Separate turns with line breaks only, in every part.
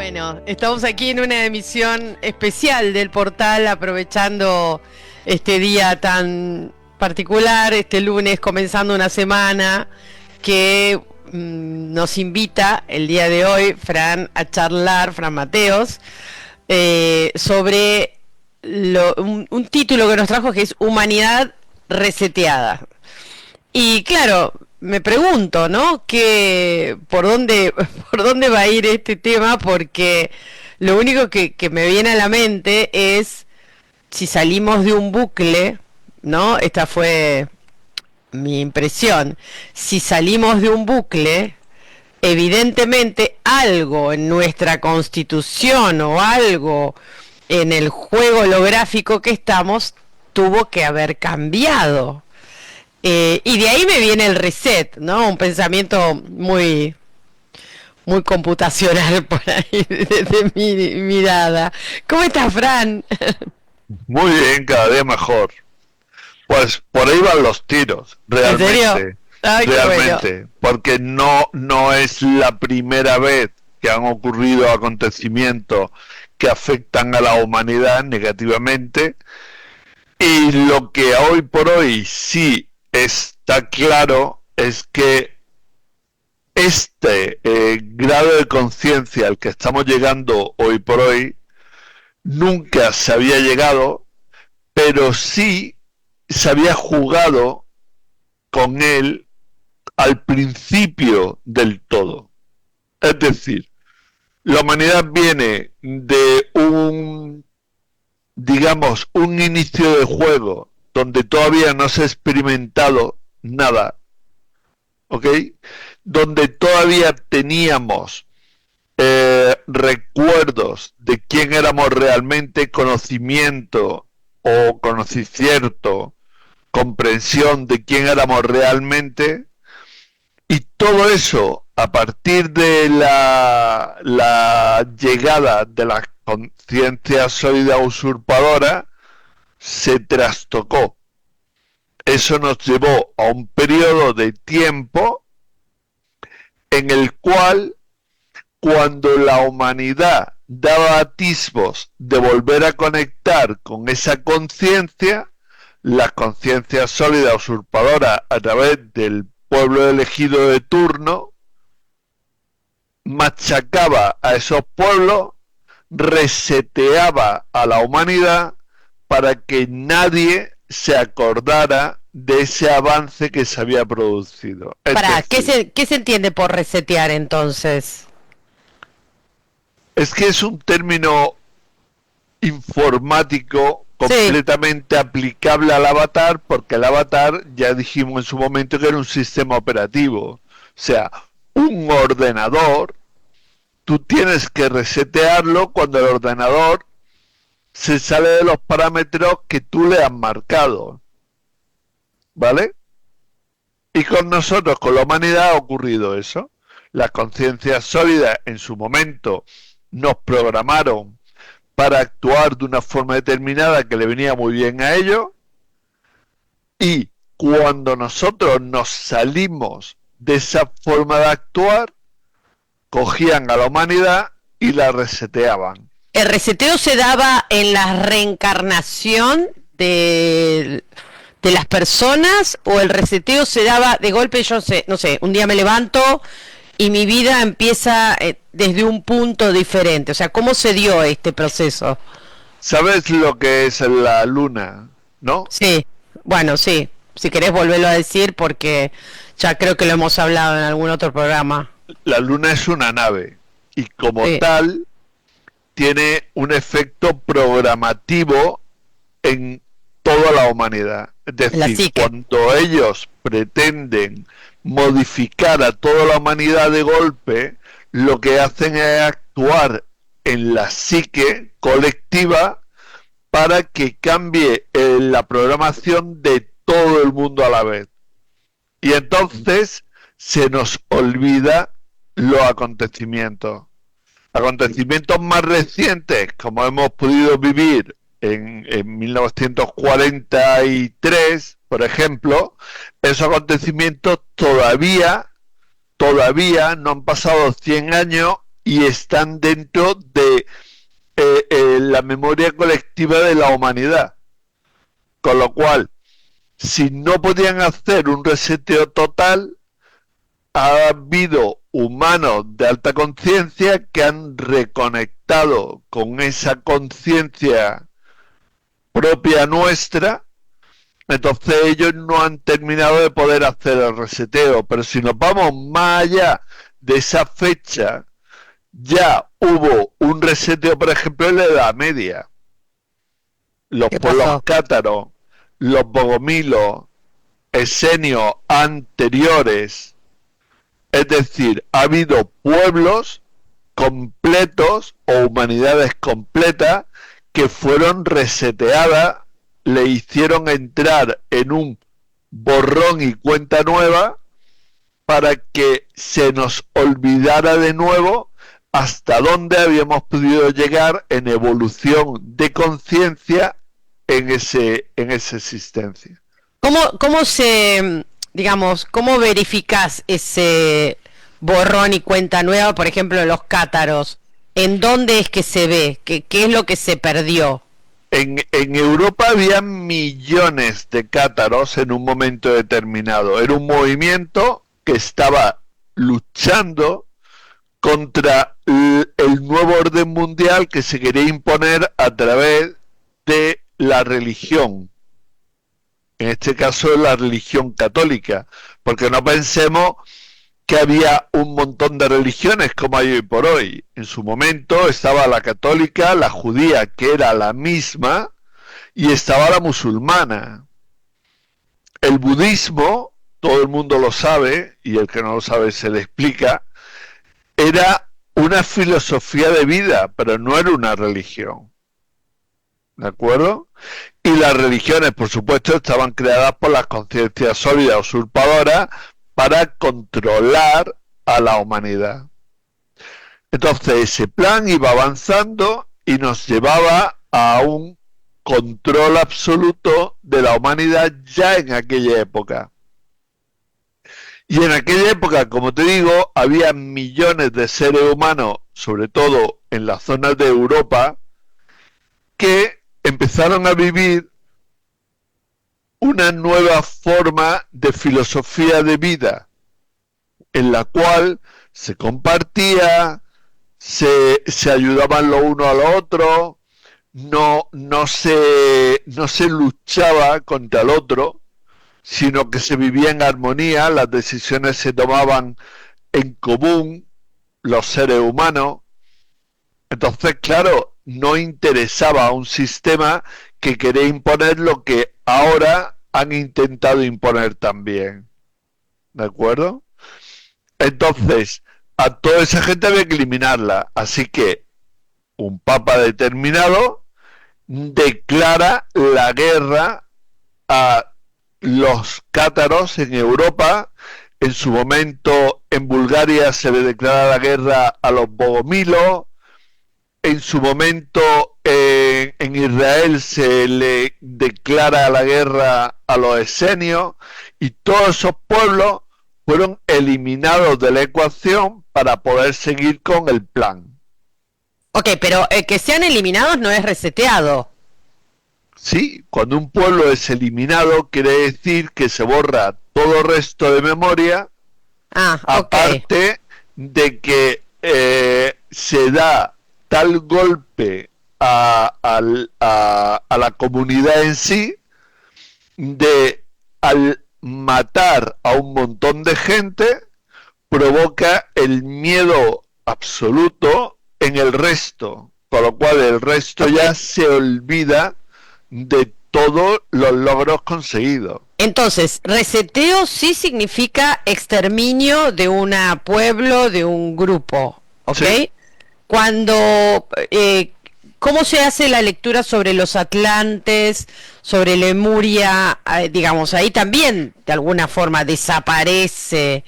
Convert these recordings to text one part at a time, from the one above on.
Bueno, estamos aquí en una emisión especial del portal, aprovechando este día tan particular, este lunes comenzando una semana que nos invita el día de hoy, Fran, a charlar, Fran Mateos, sobre un título que nos trajo, que es Humanidad Reseteada. Y claro, me pregunto, ¿no? ¿Por dónde va a ir este tema? Porque lo único que me viene a la mente es si salimos de un bucle, ¿no? Esta fue mi impresión. Si salimos de un bucle, evidentemente algo en nuestra constitución o algo en el juego holográfico que estamos tuvo que haber cambiado. Y de ahí me viene el reset, ¿no? Un pensamiento muy computacional por ahí, desde mi mirada. ¿Cómo estás, Fran?
Muy bien, cada día mejor. Pues por ahí van los tiros, realmente.
¿En serio? Ay,
realmente,
bueno.
porque no es la primera vez que han ocurrido acontecimientos que afectan a la humanidad negativamente, y lo que hoy por hoy sí está claro es que este grado de conciencia al que estamos llegando hoy por hoy nunca se había llegado, pero sí se había jugado con él al principio del todo. Es decir, la humanidad viene de digamos, un inicio de juego donde todavía no se ha experimentado nada, ¿ok? Donde todavía teníamos recuerdos de quién éramos realmente, conocimiento o conocimiento, comprensión de quién éramos realmente, y todo eso a partir de la llegada de la conciencia sólida usurpadora se trastocó. Eso nos llevó a un periodo de tiempo en el cual, cuando la humanidad daba atisbos de volver a conectar con esa conciencia, la conciencia sólida usurpadora, a través del pueblo elegido de turno, machacaba a esos pueblos, reseteaba a la humanidad para que nadie se acordara de ese avance que se había producido.
¿Qué se entiende por resetear entonces?
Es que es un término informático completamente aplicable al avatar, porque el avatar, ya dijimos en su momento, que era un sistema operativo. O sea, un ordenador, tú tienes que resetearlo cuando el ordenador se sale de los parámetros que tú le has marcado, ¿vale? Y con nosotros, con la humanidad, ha ocurrido eso. Las conciencias sólidas en su momento nos programaron para actuar de una forma determinada que le venía muy bien a ellos, y cuando nosotros nos salimos de esa forma de actuar, cogían a la humanidad y la reseteaban.
¿El reseteo se daba en la reencarnación de las personas, o el reseteo se daba de golpe? Yo no sé, un día me levanto y mi vida empieza desde un punto diferente. O sea, ¿cómo se dio este proceso?
¿Sabes lo que es la luna, no?
Sí, bueno, sí. Si querés volverlo a decir, porque ya creo que lo hemos hablado en algún otro programa.
La luna es una nave, y como
Sí.
tal tiene un efecto programativo en toda la humanidad. Es decir, cuando ellos pretenden modificar a toda la humanidad de golpe, lo que hacen es actuar en la psique colectiva para que cambie la programación de todo el mundo a la vez. Y entonces se nos olvida los acontecimientos. Acontecimientos más recientes, como hemos podido vivir en 1943, por ejemplo, esos acontecimientos todavía no han pasado 100 años y están dentro de la memoria colectiva de la humanidad. Con lo cual, si no podían hacer un reseteo total, ha habido humanos de alta conciencia que han reconectado con esa conciencia propia nuestra. Entonces ellos no han terminado de poder hacer el reseteo, pero si nos vamos más allá de esa fecha, ya hubo un reseteo, por ejemplo, en la Edad Media. Los pueblos cátaros, los bogomilos, esenios anteriores, es decir, ha habido pueblos completos o humanidades completas que fueron reseteadas, le hicieron entrar en un borrón y cuenta nueva para que se nos olvidara de nuevo hasta dónde habíamos podido llegar en evolución de conciencia en esa existencia.
¿Cómo se, digamos, cómo verificás ese borrón y cuenta nueva, por ejemplo, en los cátaros? ¿En dónde es que se ve? ¿Qué es lo que se perdió?
En Europa había millones de cátaros en un momento determinado. Era un movimiento que estaba luchando contra el nuevo orden mundial que se quería imponer a través de la religión. En este caso, la religión católica. Porque no pensemos que había un montón de religiones como hay hoy por hoy. En su momento estaba la católica, la judía, que era la misma, y estaba la musulmana. El budismo, todo el mundo lo sabe, y el que no lo sabe se le explica, era una filosofía de vida, pero no era una religión. ¿De acuerdo? Y las religiones, por supuesto, estaban creadas por las conciencias sólidas usurpadoras para controlar a la humanidad. Entonces ese plan iba avanzando y nos llevaba a un control absoluto de la humanidad ya en aquella época. Y en aquella época, como te digo, había millones de seres humanos, sobre todo en las zonas de Europa, que empezaron a vivir una nueva forma de filosofía de vida, en la cual se compartía, se ayudaban lo uno a lo otro, no se luchaba contra el otro, sino que se vivía en armonía, las decisiones se tomaban en común, los seres humanos. Entonces, claro, no interesaba a un sistema que quería imponer lo que ahora han intentado imponer también. ¿De acuerdo? Entonces, a toda esa gente había que eliminarla. Así que un papa determinado declara la guerra a los cátaros en Europa. En su momento en Bulgaria se le declara la guerra a los bogomilos. En su momento en Israel se le declara la guerra a los esenios, y todos esos pueblos fueron eliminados de la ecuación para poder seguir con el plan.
Ok, pero que sean eliminados no es reseteado.
Sí, cuando un pueblo es eliminado quiere decir que se borra todo resto de memoria, aparte de que se da tal golpe a la comunidad en sí, de al matar a un montón de gente provoca el miedo absoluto en el resto, con lo cual el resto ya se olvida de todos los logros conseguidos.
Entonces, reseteo sí significa exterminio de un pueblo, de un grupo, ¿ok? Sí. Cuando, ¿cómo se hace la lectura sobre los atlantes, sobre Lemuria? Digamos, ahí también de alguna forma desaparece,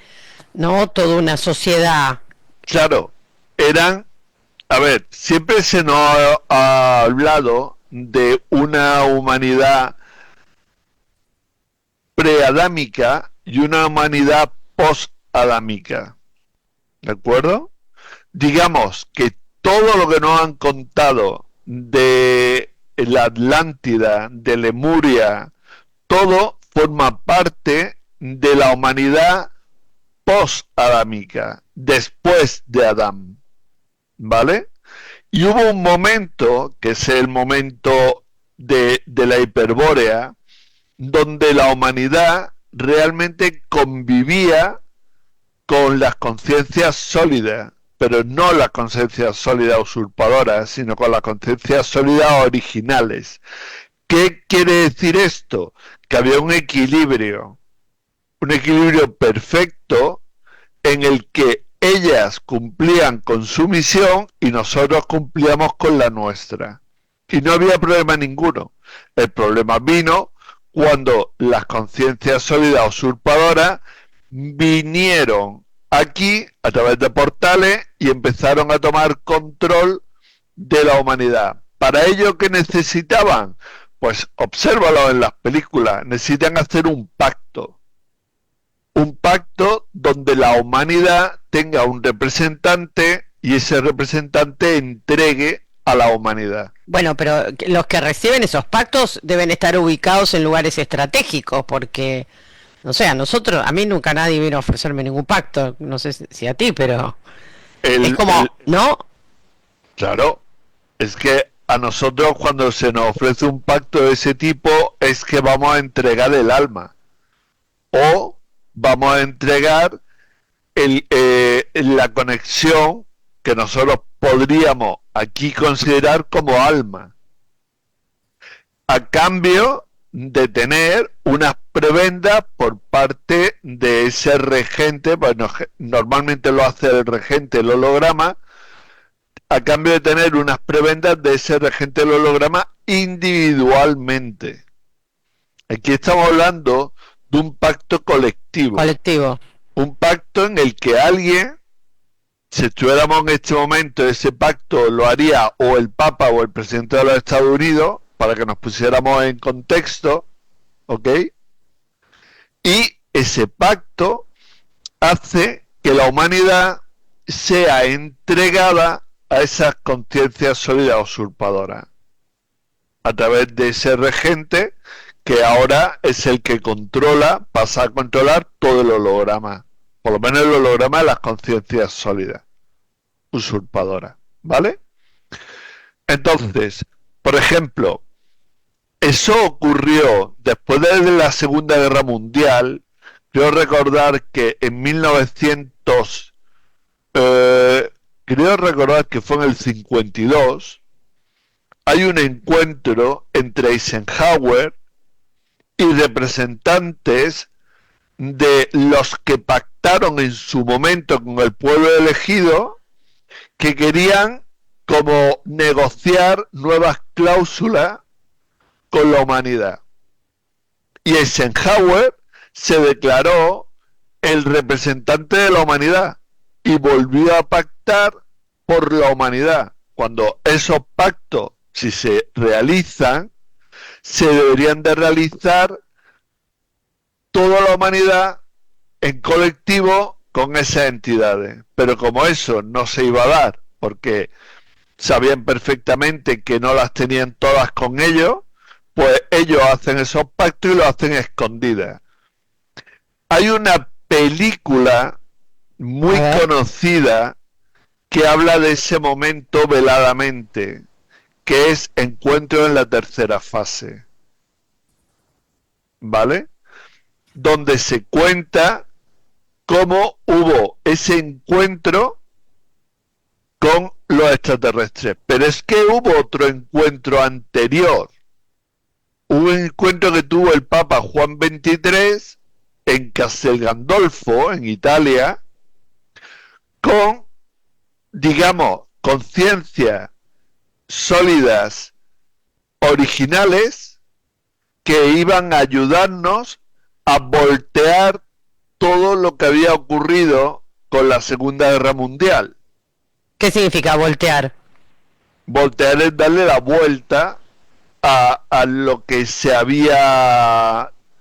¿no? Toda una sociedad.
Claro, a ver, siempre se nos ha hablado de una humanidad preadámica y una humanidad post-adámica, ¿de acuerdo? digamos que todo lo que nos han contado de la Atlántida, de Lemuria, todo forma parte de la humanidad post-adámica, después de Adán, ¿vale? Y hubo un momento, que es el momento de la Hiperbórea, donde la humanidad realmente convivía con las conciencias sólidas, pero no las conciencias sólidas usurpadoras, sino con las conciencias sólidas originales. ¿Qué quiere decir esto? Que había un equilibrio perfecto en el que ellas cumplían con su misión y nosotros cumplíamos con la nuestra. Y no había problema ninguno. El problema vino cuando las conciencias sólidas usurpadoras vinieron aquí a través de portales y empezaron a tomar control de la humanidad. ¿Para ello qué necesitaban? Pues obsérvalo en las películas. Necesitan hacer un pacto donde la humanidad tenga un representante y ese representante entregue a la humanidad.
Bueno, pero los que reciben esos pactos deben estar ubicados en lugares estratégicos, porque, no sé, a mí nunca nadie vino a ofrecerme ningún pacto, no sé si a ti, pero es como, ¿no?
Claro, es que a nosotros cuando se nos ofrece un pacto de ese tipo es que vamos a entregar el alma o vamos a entregar la conexión que nosotros podríamos aquí considerar como alma, a cambio de tener unas prebendas por parte de ese regente, bueno, normalmente lo hace el regente, el holograma, a cambio de tener unas prebendas de ese regente del holograma individualmente. Aquí estamos hablando de un pacto colectivo. Un pacto en el que alguien, si estuviéramos en este momento, ese pacto lo haría o el Papa o el presidente de los Estados Unidos, para que nos pusiéramos en contexto, ¿ok? Y ese pacto hace que la humanidad sea entregada a esas conciencias sólidas usurpadoras, a través de ese regente que ahora es el que controla, pasa a controlar todo el holograma, por lo menos el holograma de las conciencias sólidas usurpadoras, ¿vale? Entonces, por ejemplo, eso ocurrió después de la Segunda Guerra Mundial. Creo recordar que en 1900, creo recordar que fue en el 52, hay un encuentro entre Eisenhower y representantes de los que pactaron en su momento con el pueblo elegido, que querían como negociar nuevas cláusulas con la humanidad. Y Eisenhower se declaró el representante de la humanidad y volvió a pactar por la humanidad, cuando esos pactos, si se realizan, se deberían de realizar toda la humanidad en colectivo con esas entidades. Pero como eso no se iba a dar, porque sabían perfectamente que no las tenían todas con ellos, pues ellos hacen esos pactos y lo hacen escondidas. Hay una película muy conocida que habla de ese momento veladamente, que es Encuentro en la tercera fase, ¿vale? Donde se cuenta cómo hubo ese encuentro con los extraterrestres. Pero es que hubo otro encuentro anterior. Hubo un encuentro que tuvo el Papa Juan XXIII en Castel Gandolfo, en Italia, con, digamos, conciencias sólidas originales que iban a ayudarnos a voltear todo lo que había ocurrido con la Segunda Guerra Mundial.
¿Qué significa voltear?
Voltear es darle la vuelta a lo que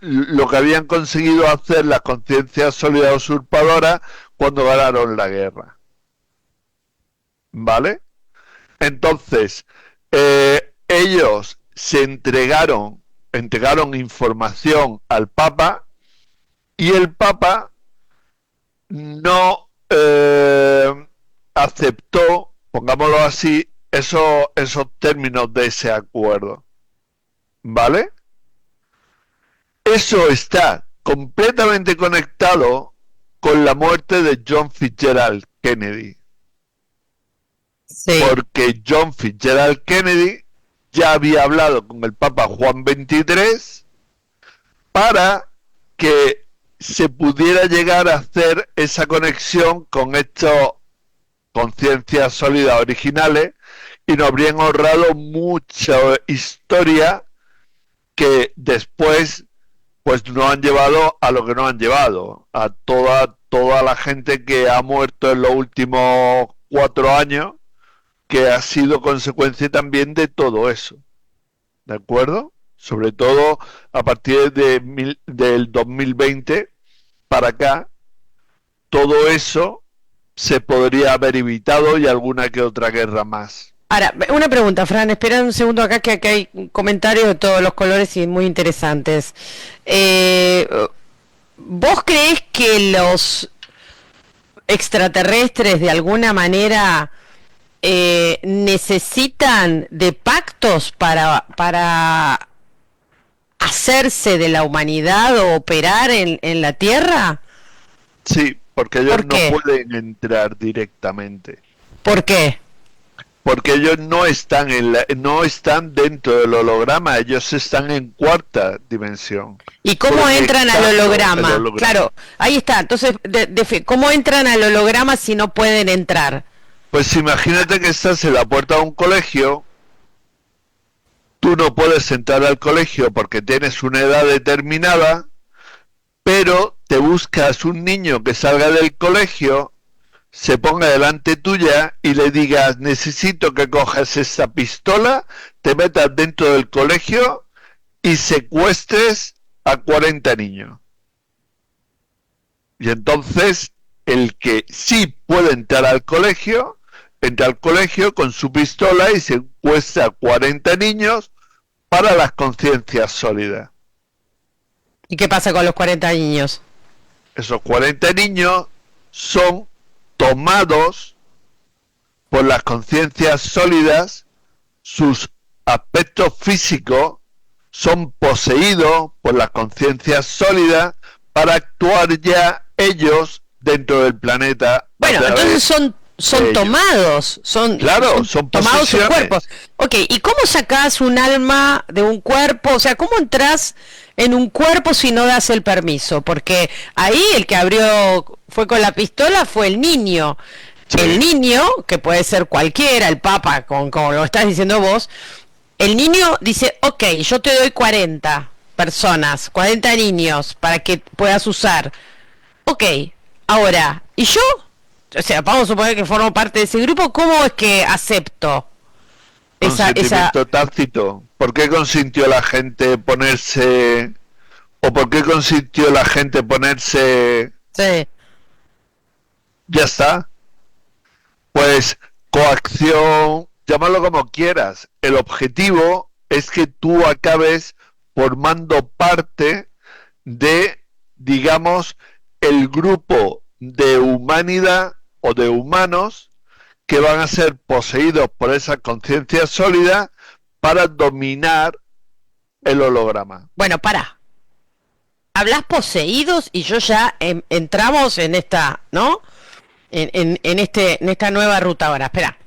lo que habían conseguido hacer las conciencias sólidas usurpadoras cuando ganaron la guerra. ¿vale? Entonces, ellos se entregaron información al Papa y el Papa no aceptó, pongámoslo así, esos términos de ese acuerdo, ¿vale? Eso está completamente conectado con la muerte de John Fitzgerald Kennedy.
Sí.
Porque John Fitzgerald Kennedy ya había hablado con el Papa Juan XXIII para que se pudiera llegar a hacer esa conexión con estos conciencias sólidas originales y nos habrían ahorrado mucha historia que después pues nos han llevado a lo que nos han llevado, a toda la gente que ha muerto en los últimos 4 años, que ha sido consecuencia también de todo eso, ¿de acuerdo? Sobre todo a partir del 2020 para acá, todo eso se podría haber evitado y alguna que otra guerra más.
Ahora, una pregunta, Fran, espera un segundo acá que acá hay comentarios de todos los colores y muy interesantes. ¿Vos creés que los extraterrestres de alguna manera necesitan de pactos para hacerse de la humanidad o operar en la Tierra?
Sí, porque ellos
¿Por qué?
no pueden entrar directamente.
¿Por qué?
Porque ellos no están no están dentro del holograma, ellos están en cuarta dimensión.
¿Y cómo entran al holograma?
El holograma.
Claro, ahí está. Entonces, ¿cómo entran al holograma si no pueden entrar?
Pues imagínate que estás en la puerta de un colegio, tú no puedes entrar al colegio porque tienes una edad determinada, pero te buscas un niño que salga del colegio, se ponga delante tuya y le digas, necesito que cojas esta pistola, te metas dentro del colegio y secuestres a 40 niños. Y entonces el que sí puede entrar al colegio, entra al colegio con su pistola y secuestra a 40 niños para las conciencias sólidas.
¿Y qué pasa con los 40 niños?
Esos 40 niños son tomados por las conciencias sólidas, sus aspectos físicos son poseídos por las conciencias sólidas para actuar ya ellos dentro del planeta.
Bueno, entonces son tomados,
claro, son
tomados sus
posesiones.
cuerpos. Ok, ¿y cómo sacás un alma de un cuerpo? O sea, ¿cómo entras en un cuerpo si no das el permiso? Porque ahí el que abrió, fue con la pistola, fue el niño. Sí. El niño, que puede ser cualquiera, el Papa, como lo estás diciendo vos, el niño dice, ok, yo te doy 40 personas, 40 niños para que puedas usar. Ok, ahora, ¿y yo? O sea, vamos a suponer que formo parte de ese grupo, ¿cómo es que acepto
consentimiento tácito? ¿Por qué consintió la gente ponerse... o por qué consintió la gente ponerse...
Sí.
Ya está. Pues coacción, llámalo como quieras. El objetivo es que tú acabes formando parte de, digamos, el grupo de humanidad o de humanos que van a ser poseídos por esa conciencia sólida para dominar el holograma.
Bueno, para. Hablas poseídos y yo ya entramos en esta, ¿no? En esta nueva ruta ahora. Espera.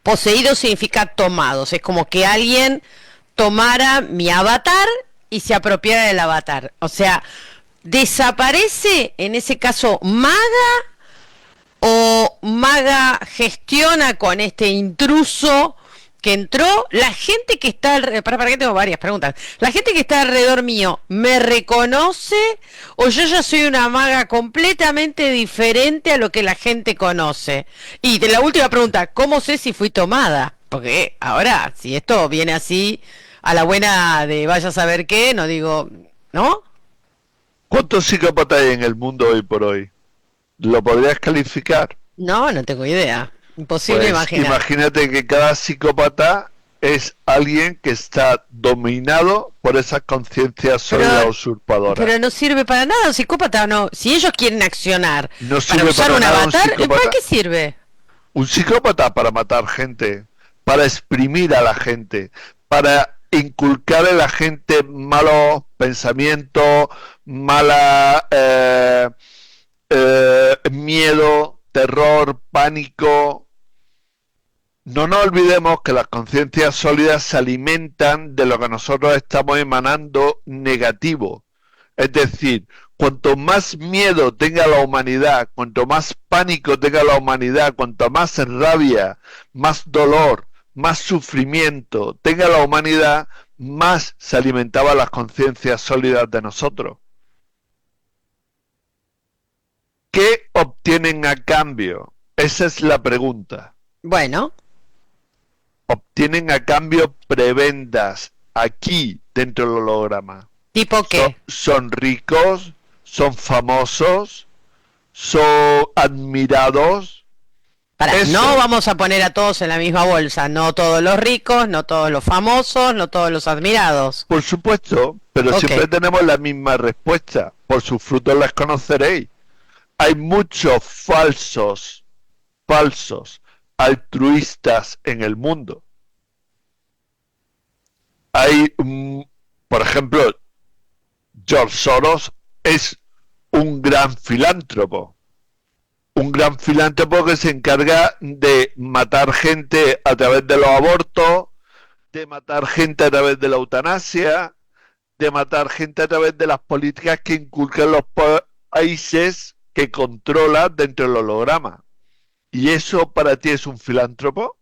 Poseído significa tomados. Es como que alguien tomara mi avatar y se apropiara del avatar. O sea, ¿desaparece en ese caso Maga o Maga gestiona con este intruso que entró? La gente que está para que tengo varias preguntas. La gente que está alrededor mío, ¿me reconoce o yo ya soy una maga completamente diferente a lo que la gente conoce? Y de la última pregunta, ¿cómo sé si fui tomada? Porque ahora, si esto viene así a la buena de vaya a saber qué, no digo, ¿no?
¿Cuántos psicópatas hay en el mundo hoy por hoy? ¿Lo podrías calificar?
No, no tengo idea. Imposible
Pues
imaginar.
imagínate que cada psicópata es alguien que está dominado por esa conciencia
Pero,
sólida usurpadora.
pero no sirve para nada un psicópata, no. Si ellos quieren accionar
No
para
sirve
usar
para
un
nada un
avatar, ¿para
psicópata.
qué sirve?
Un psicópata para matar gente, para exprimir a la gente, para inculcar en la gente malos pensamientos, mala miedo, terror, pánico. No nos olvidemos que las conciencias sólidas se alimentan de lo que nosotros estamos emanando negativo. Es decir, cuanto más miedo tenga la humanidad, cuanto más pánico tenga la humanidad, cuanto más rabia, más dolor, más sufrimiento tenga la humanidad, más se alimentaban las conciencias sólidas de nosotros. ¿Qué obtienen a cambio? Esa es la pregunta.
Bueno,
Obtienen a cambio prebendas aquí dentro del holograma.
¿tipo qué?
Son ricos, son famosos, son admirados.
No
Eso,
vamos a poner a todos en la misma bolsa, no todos los ricos, no todos los famosos, no todos los admirados.
por supuesto, pero
Ok,
siempre tenemos la misma respuesta. Por sus frutos las conoceréis. Hay muchos falsos altruistas en el mundo. Hay, por ejemplo, George Soros es un gran filántropo. Un gran filántropo que se encarga de matar gente a través de los abortos, de matar gente a través de la eutanasia, de matar gente a través de las políticas que inculcan los países que controla dentro del holograma. ¿Y eso para ti es un filántropo?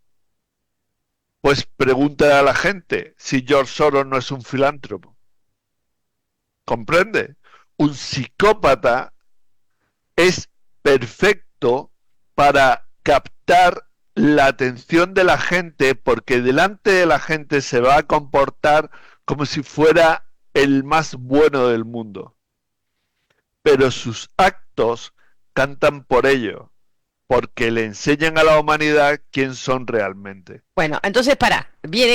Pues pregúntale a la gente si George Soros no es un filántropo. ¿Comprende? Un psicópata es perfecto para captar la atención de la gente porque delante de la gente se va a comportar como si fuera el más bueno del mundo. Pero sus actos cantan por ello, porque le enseñan a la humanidad quién son realmente.
bueno, entonces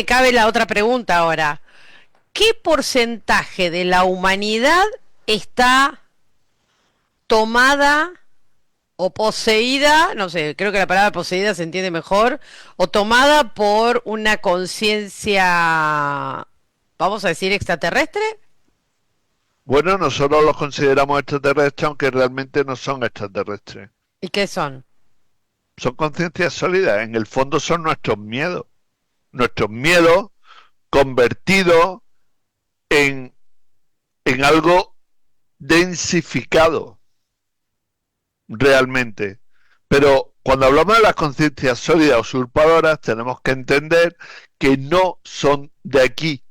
cabe la otra pregunta ahora. ¿Qué porcentaje de la humanidad está tomada o poseída, no sé, creo que la palabra poseída se entiende mejor, o tomada por una conciencia, vamos a decir, extraterrestre?
Bueno, nosotros los consideramos extraterrestres, aunque realmente no son extraterrestres.
¿Y qué son?
Son conciencias sólidas, en el fondo son nuestros miedos convertidos en algo densificado, realmente. Pero cuando hablamos de las conciencias sólidas usurpadoras, tenemos que entender que no son de aquí,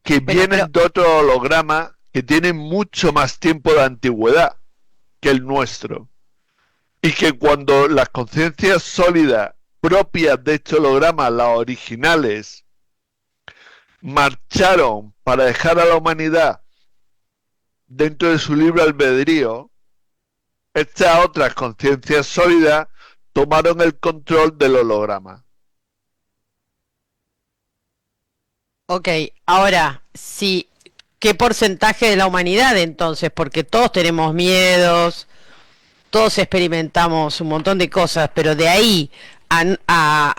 que
Bueno, pero,
vienen de otro holograma que tienen mucho más tiempo de antigüedad que el nuestro. Y que cuando las conciencias sólidas propias de este holograma, las originales, marcharon para dejar a la humanidad dentro de su libre albedrío, estas otras conciencias sólidas tomaron el control del holograma.
ok, ahora, sí, ¿qué porcentaje de la humanidad entonces? Porque todos tenemos miedos, todos experimentamos un montón de cosas, pero de ahí a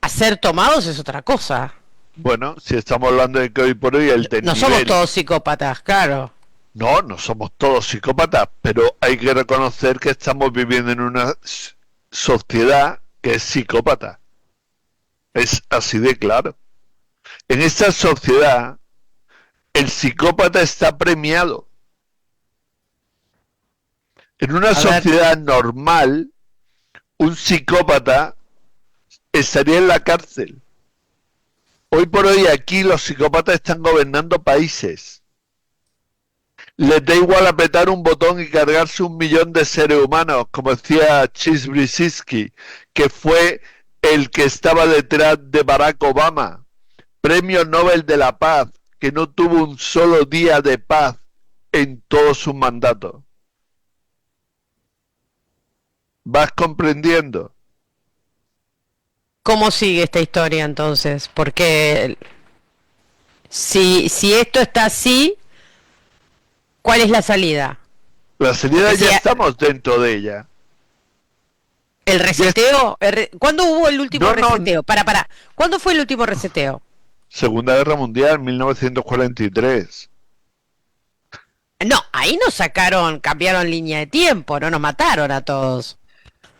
ser tomados es otra cosa.
Bueno, si estamos hablando de que hoy por hoy el
No somos
desnivel...
todos psicópatas, claro.
No, no somos todos psicópatas, pero hay que reconocer que estamos viviendo en una sociedad que es psicópata. Es así de claro. En esta sociedad, el psicópata está premiado. En una
A ver,
sociedad normal, un psicópata estaría en la cárcel. Hoy por hoy aquí los psicópatas están gobernando países. Les da igual apretar un botón y cargarse 1 millón de seres humanos, como decía Chis Brzezinski, que fue el que estaba detrás de Barack Obama, Premio Nobel de la Paz, que no tuvo un solo día de paz en todo su mandato. ¿Vas comprendiendo?
¿Cómo sigue esta historia entonces? Porque si esto está así, ¿cuál es la salida?
La salida
Porque si
ya estamos dentro de ella.
el
Ya es-
reseteo, ¿cuándo hubo el último
no, no,
reseteo? Para, ¿cuándo fue el último reseteo?
Segunda Guerra Mundial, 1943.
No, ahí nos sacaron, cambiaron línea de tiempo, no nos mataron a todos.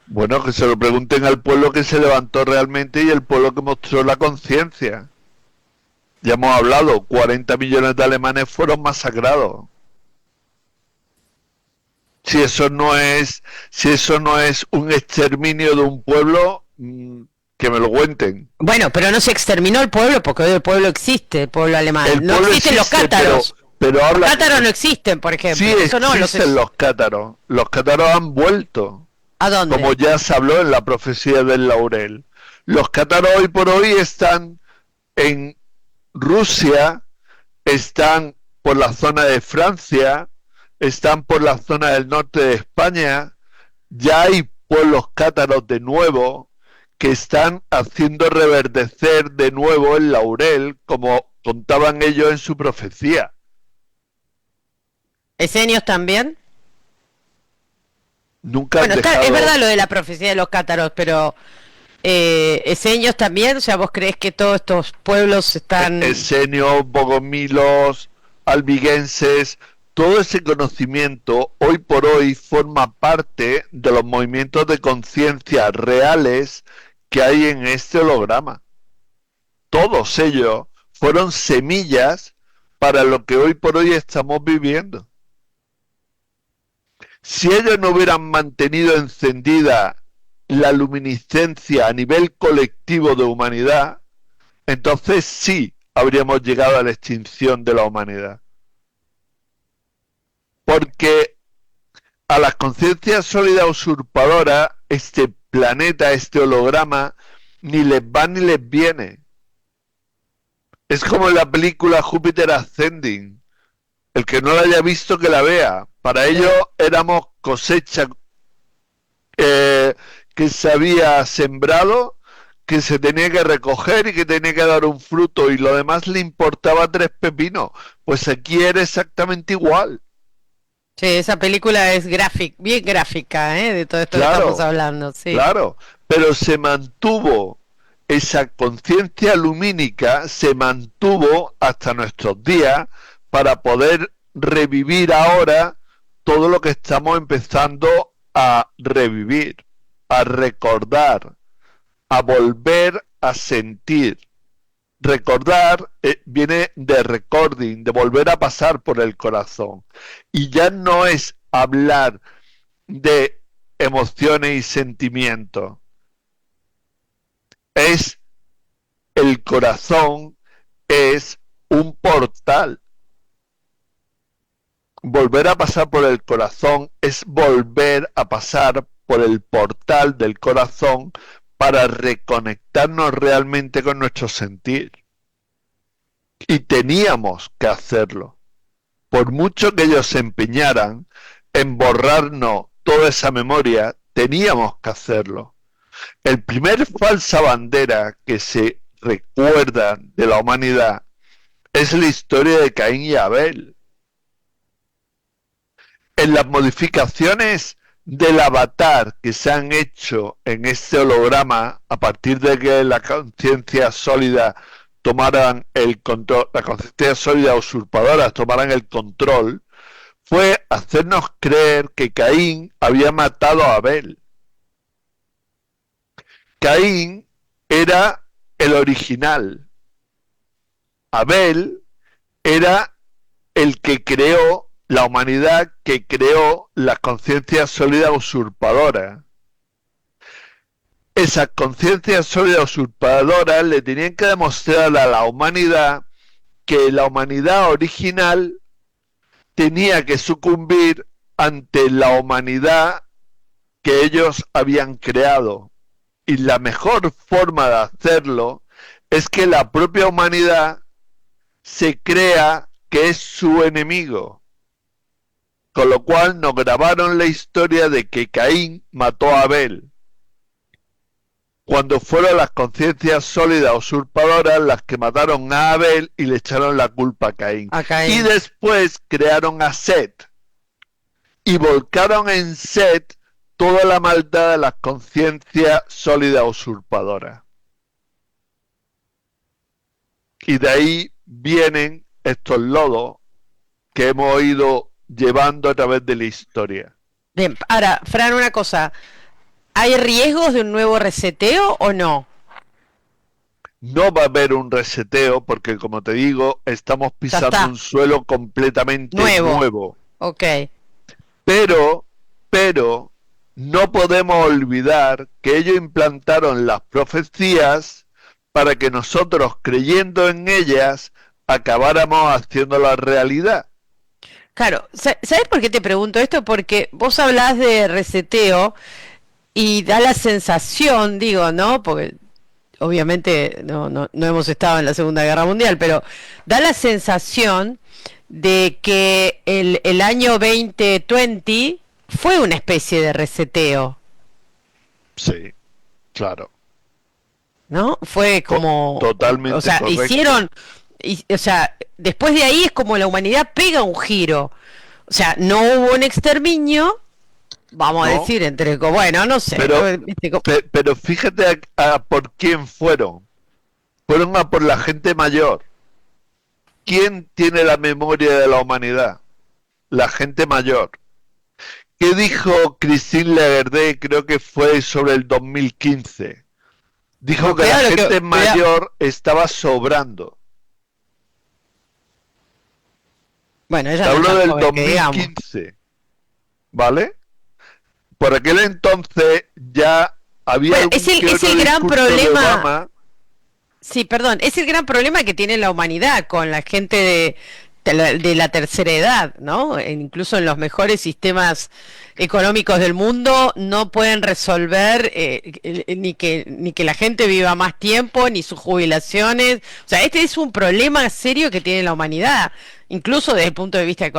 Bueno, que se lo pregunten al pueblo que se levantó realmente y el pueblo que mostró la conciencia. Ya hemos hablado, 40 millones de alemanes fueron masacrados. Si eso no es un exterminio de un pueblo, que me lo cuenten.
Bueno, pero no se exterminó el pueblo porque hoy el pueblo existe, el pueblo alemán.
El
No
pueblo
existen los
existe,
cátaros.
pero
Los
habla.
cátaros no existen, por ejemplo.
Sí
Eso no,
existen los cátaros. Los cátaros han vuelto,
¿A dónde?
como ya se habló en la profecía del laurel. Los cátaros hoy por hoy están en Rusia, están por la zona de Francia, están por la zona del norte de España. Ya hay pueblos cátaros de nuevo que están haciendo reverdecer de nuevo el laurel, como contaban ellos en su profecía.
¿Esenios también?
Nunca han
Bueno, es
dejado.
verdad lo de la profecía de los cátaros, pero esenios también, o sea, ¿vos creés que todos estos pueblos están...
Esenios, bogomilos, albigenses, todo ese conocimiento hoy por hoy forma parte de los movimientos de conciencia reales que hay en este holograma. Todos ellos fueron semillas para lo que hoy por hoy estamos viviendo. Si ellos no hubieran mantenido encendida la luminiscencia a nivel colectivo de humanidad, entonces sí habríamos llegado a la extinción de la humanidad. Porque a las conciencias sólidas usurpadoras, este planeta, este holograma, ni les va ni les viene. Es como en la película Júpiter Ascending. El que no la haya visto, que la vea. Para ellos éramos cosecha que se había sembrado, que se tenía que recoger y que tenía que dar un fruto, y lo demás le importaba tres pepinos. Pues aquí era exactamente igual.
Sí, esa película es bien gráfica, ¿eh? De todo esto que estamos
Claro,
hablando, sí.
claro. Pero se mantuvo esa conciencia lumínica, se mantuvo hasta nuestros días para poder revivir ahora todo lo que estamos empezando a revivir, a recordar, a volver a sentir. Recordar viene de recording, de volver a pasar por el corazón. Y ya no es hablar de emociones y sentimientos. Es el corazón, es un portal. Volver a pasar por el corazón es volver a pasar por el portal del corazón para reconectarnos realmente con nuestro sentir. Y teníamos que hacerlo. Por mucho que ellos se empeñaran en borrarnos toda esa memoria, teníamos que hacerlo. El primer falsa bandera que se recuerda de la humanidad es la historia de Caín y Abel. En las modificaciones del avatar que se han hecho en este holograma, a partir de que la conciencia sólida tomaran el control, la conciencia sólida usurpadora tomaran el control, fue hacernos creer que Caín había matado a Abel. Caín era el original. Abel era el que creó la humanidad, que creó la conciencia sólida usurpadora. Esas conciencias sólidas usurpadoras le tenían que demostrar a la humanidad que la humanidad original tenía que sucumbir ante la humanidad que ellos habían creado. Y la mejor forma de hacerlo es que la propia humanidad se crea que es su enemigo. Con lo cual nos grabaron la historia de que Caín mató a Abel. cuando fueron las conciencias sólidas usurpadoras las que mataron a Abel y le echaron la culpa a Caín. Y después crearon a Set y volcaron en Set toda la maldad de las conciencias sólidas usurpadoras. Y de ahí vienen estos lodos que hemos ido llevando a través de la historia.
Bien, ahora, Fran, una cosa. ¿Hay riesgos de un nuevo reseteo o no?
No va a haber un reseteo porque, como te digo, estamos pisando un suelo completamente nuevo.
Ok.
Pero no podemos olvidar que ellos implantaron las profecías para que nosotros, creyendo en ellas, acabáramos haciéndolas realidad.
Claro, ¿sabes por qué te pregunto esto? Porque vos hablás de reseteo y da la sensación, digo, ¿no? Porque obviamente no hemos estado en la Segunda Guerra Mundial, pero da la sensación de que el año 2020 fue una especie de reseteo.
Sí, claro.
¿No? Fue como...
Totalmente.
O sea,
correcto.
o sea, después de ahí es como la humanidad pega un giro. O sea, no hubo un exterminio, vamos a decir, bueno, no sé.
Pero fíjate a por quién fueron. Fueron a por la gente mayor. ¿Quién tiene la memoria de la humanidad? La gente mayor. ¿Qué dijo Christine Lagarde? Creo que fue sobre el 2015. Dijo que la gente mayor estaba sobrando.
Bueno, ella
hablo del 2015, ¿vale? Por aquel entonces ya había
es el gran problema. Sí, perdón, es el gran problema que tiene la humanidad con la gente de la tercera edad, ¿no? Incluso en los mejores sistemas económicos del mundo no pueden resolver ni que la gente viva más tiempo, ni sus jubilaciones. O sea, este es un problema serio que tiene la humanidad, incluso desde el punto de vista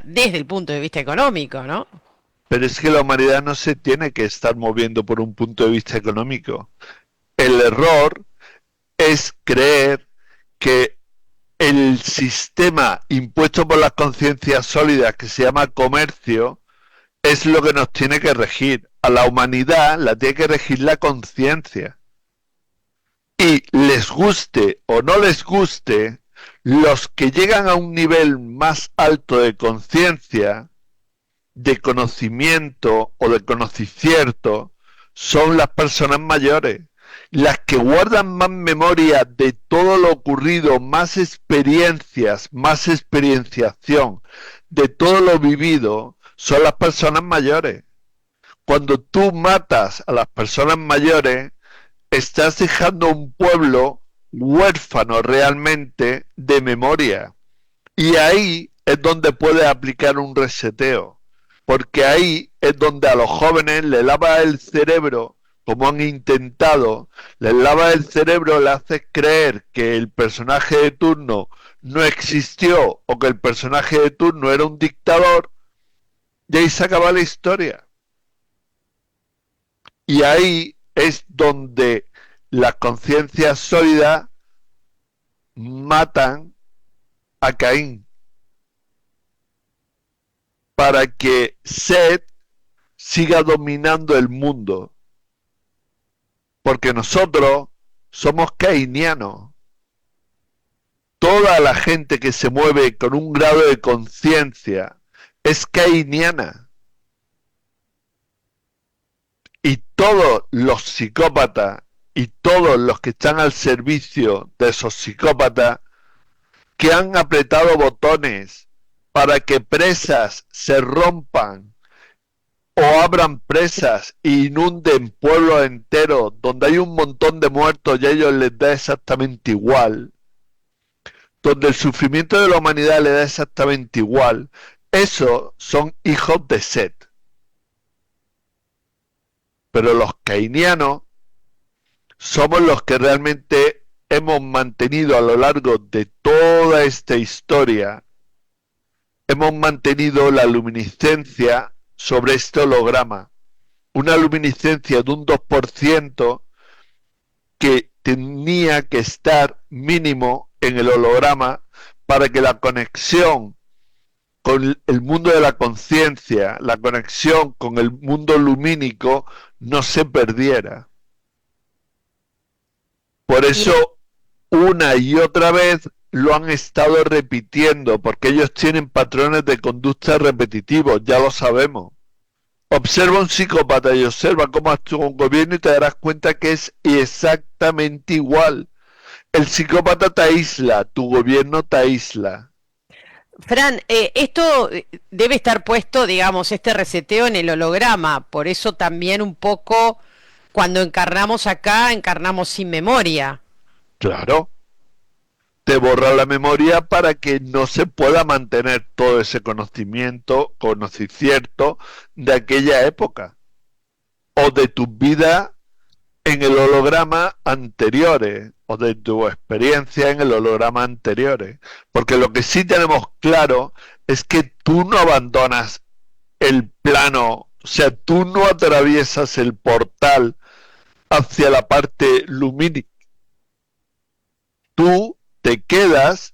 desde el punto de vista económico, ¿no?
Pero es que la humanidad no se tiene que estar moviendo por un punto de vista económico. El error es creer que el sistema impuesto por las conciencias sólidas que se llama comercio es lo que nos tiene que regir. A la humanidad la tiene que regir la conciencia. Y les guste o no les guste, los que llegan a un nivel más alto de conciencia, de conocimiento o de conocimiento, son las personas mayores. Las que guardan más memoria de todo lo ocurrido, más experiencias, más experienciación de todo lo vivido, son las personas mayores. Cuando tú matas a las personas mayores, estás dejando un pueblo huérfano realmente de memoria. Y ahí es donde puedes aplicar un reseteo. Porque ahí es donde a los jóvenes les lava el cerebro, como han intentado, les lava el cerebro, le haces creer que el personaje de turno no existió o que el personaje de turno era un dictador, y ahí se acaba la historia. Y ahí es donde las conciencias sólidas matan a Caín para que Set siga dominando el mundo. Porque nosotros somos cainianos. Toda la gente que se mueve con un grado de conciencia es cainiana. Y todos los psicópatas y todos los que están al servicio de esos psicópatas que han apretado botones para que presas se rompan o abran presas e inunden pueblos enteros donde hay un montón de muertos y a ellos les da exactamente igual, donde el sufrimiento de la humanidad les da exactamente igual, esos son hijos de Set. Pero los cainianos somos los que realmente hemos mantenido a lo largo de toda esta historia, hemos mantenido la luminiscencia sobre este holograma, una luminiscencia de un 2% que tenía que estar mínimo en el holograma para que la conexión con el mundo de la conciencia, la conexión con el mundo lumínico, no se perdiera. Por
Y,
eso, una y otra vez lo han estado repitiendo, porque ellos tienen patrones de conducta repetitivos, ya lo sabemos. Observa un psicópata y observa cómo actúa un gobierno y te darás cuenta que es exactamente igual. El psicópata te aísla, tu gobierno te aísla.
Fran, esto debe estar puesto, digamos, este reseteo en el holograma, por eso también un poco cuando encarnamos acá, encarnamos sin memoria.
Claro, te borra la memoria para que no se pueda mantener todo ese conocimiento de aquella época o de tu vida en el holograma anteriores o de tu experiencia en el holograma anteriores. Porque lo que sí tenemos claro es que tú no abandonas el plano, o sea, tú no atraviesas el portal hacia la parte lumínica. Tú te quedas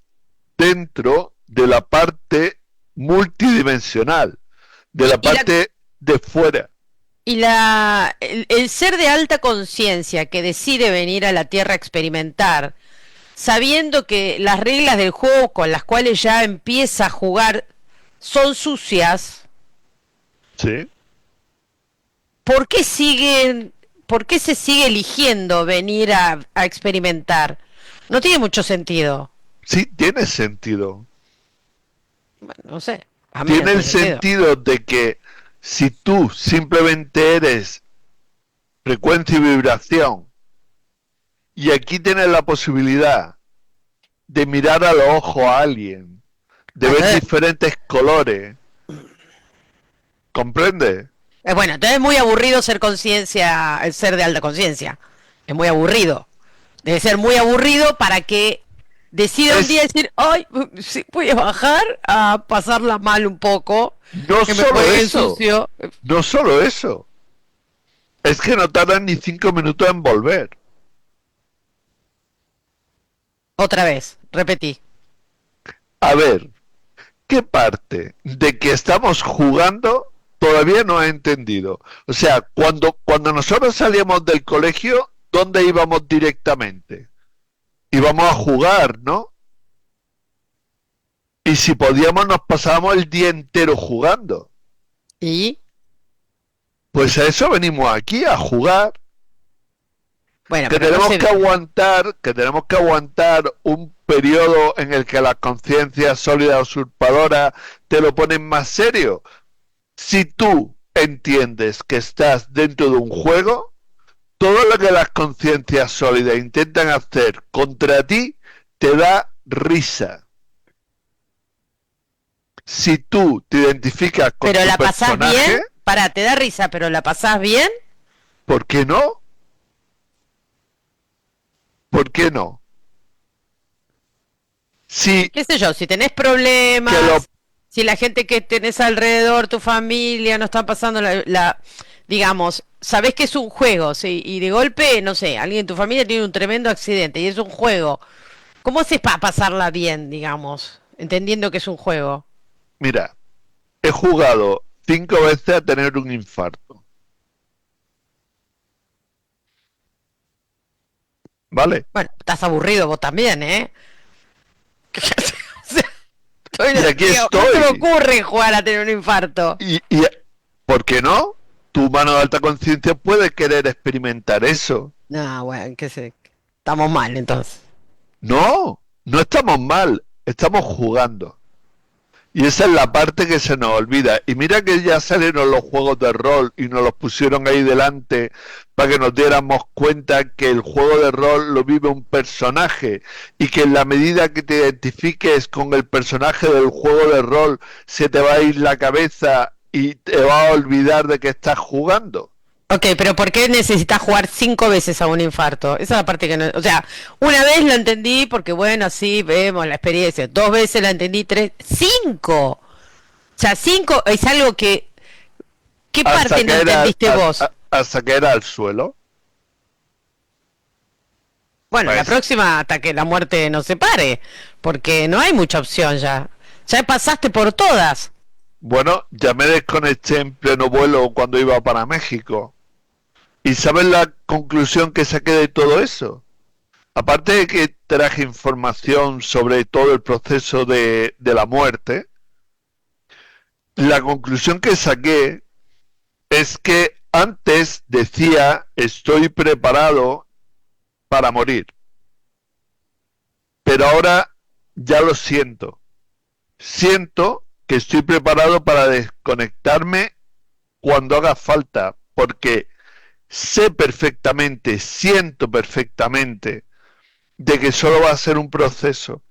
dentro de la parte multidimensional, de la
Y la,
parte de fuera.
el ser de alta conciencia que decide venir a la Tierra a experimentar, sabiendo que las reglas del juego con las cuales ya empieza a jugar son sucias,
¿Sí?
¿por qué por qué se sigue eligiendo venir a experimentar? No tiene mucho sentido.
Sí, tiene sentido.
Bueno, no sé, a mí no
Tiene el
tiene sentido.
sentido de que si tú simplemente eres frecuencia y vibración, y aquí tienes la posibilidad de mirar a los ojos a alguien, de ver
Entonces,
diferentes colores, ¿comprende?
bueno, entonces es muy aburrido ser conciencia, el ser de alta conciencia. Es muy aburrido. Debe ser muy aburrido para que decida un día
Es
decir, ay, sí, voy a bajar a pasarla mal un poco,
no
que me
solo
jueguen
eso,
sucio.
no solo eso, es que no tardan ni 5 minutos en volver.
Otra vez, repetí.
A ver, ¿qué parte de que estamos jugando todavía no he entendido? O sea, cuando nosotros salíamos del colegio, ¿dónde íbamos directamente? Íbamos a jugar, ¿no? Y si podíamos nos pasábamos el día entero jugando.
Y,
Pues a eso venimos aquí, a jugar.
bueno,
Que
pero no
tenemos que
sé.
aguantar, que tenemos que aguantar un periodo en el que la conciencia sólida usurpadora te lo ponen más serio. Si tú entiendes que estás dentro de un juego, todo lo que las conciencias sólidas intentan hacer contra ti te da risa. Si tú te identificas con
¿Pero
tu
la pasás bien?
personaje,
Pará, te da risa, pero ¿la pasás bien?
¿por qué no? ¿Por qué no? Si
Qué sé yo, si tenés
que lo
problemas, si la gente que tenés alrededor, tu familia, no están pasando digamos, sabés que es un juego, sí, y de golpe, no sé, alguien en tu familia tiene un tremendo accidente y es un juego. ¿Cómo haces para pasarla bien, digamos, entendiendo que es un juego?
Mira, he jugado 5 veces a tener un infarto, ¿vale?
Bueno, estás aburrido vos también, ¿eh? O sea,
Y aquí
digo, no se me
estoy.
ocurre jugar a tener un infarto.
Y ¿por qué no? Tu humano de alta conciencia puede querer experimentar eso.
No, bueno, qué sé. Estamos mal entonces.
No, no estamos mal, estamos jugando. Y esa es la parte que se nos olvida. Y mira que ya salieron los juegos de rol y nos los pusieron ahí delante para que nos diéramos cuenta que el juego de rol lo vive un personaje y que en la medida que te identifiques con el personaje del juego de rol se te va a ir la cabeza y te va a olvidar de que estás jugando.
Ok, pero ¿por qué necesitas jugar 5 veces a un infarto? Esa es la parte que no... O sea, una vez la entendí porque, bueno, sí, vemos la experiencia. 2 veces la entendí, tres... ¡5! O sea, 5 es algo que... ¿Qué
Hasta
parte no
caer
entendiste vos?
hasta caer al suelo.
Bueno, la
Pues,
próxima hasta que la muerte nos separe, porque no hay mucha opción ya. Ya pasaste por todas.
bueno, ya me desconecté en pleno vuelo cuando iba para México. ¿Y sabes la conclusión que saqué de todo eso? Aparte de que traje información sobre todo el proceso de la muerte, la conclusión que saqué es que antes decía estoy preparado para morir, pero ahora ya lo siento. Siento que estoy preparado para desconectarme cuando haga falta, porque sé perfectamente, siento perfectamente de que solo va a ser un proceso.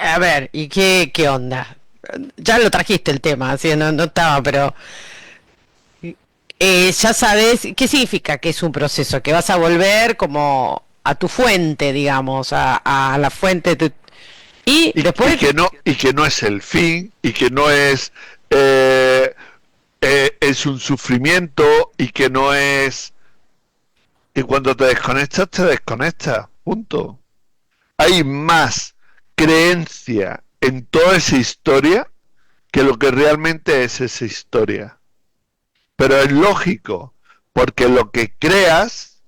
A ver, ¿y qué onda? Ya lo trajiste el tema, así no estaba, pero ya sabes, ¿qué significa que es un proceso? Que vas a volver como a tu fuente, digamos, a la fuente de tu... Y después,
Y que no es el fin, y que no es eh, es un sufrimiento, y que no es, y cuando te desconectas, punto. Hay más creencia en toda esa historia que lo que realmente es esa historia. Pero es lógico, porque lo que creas,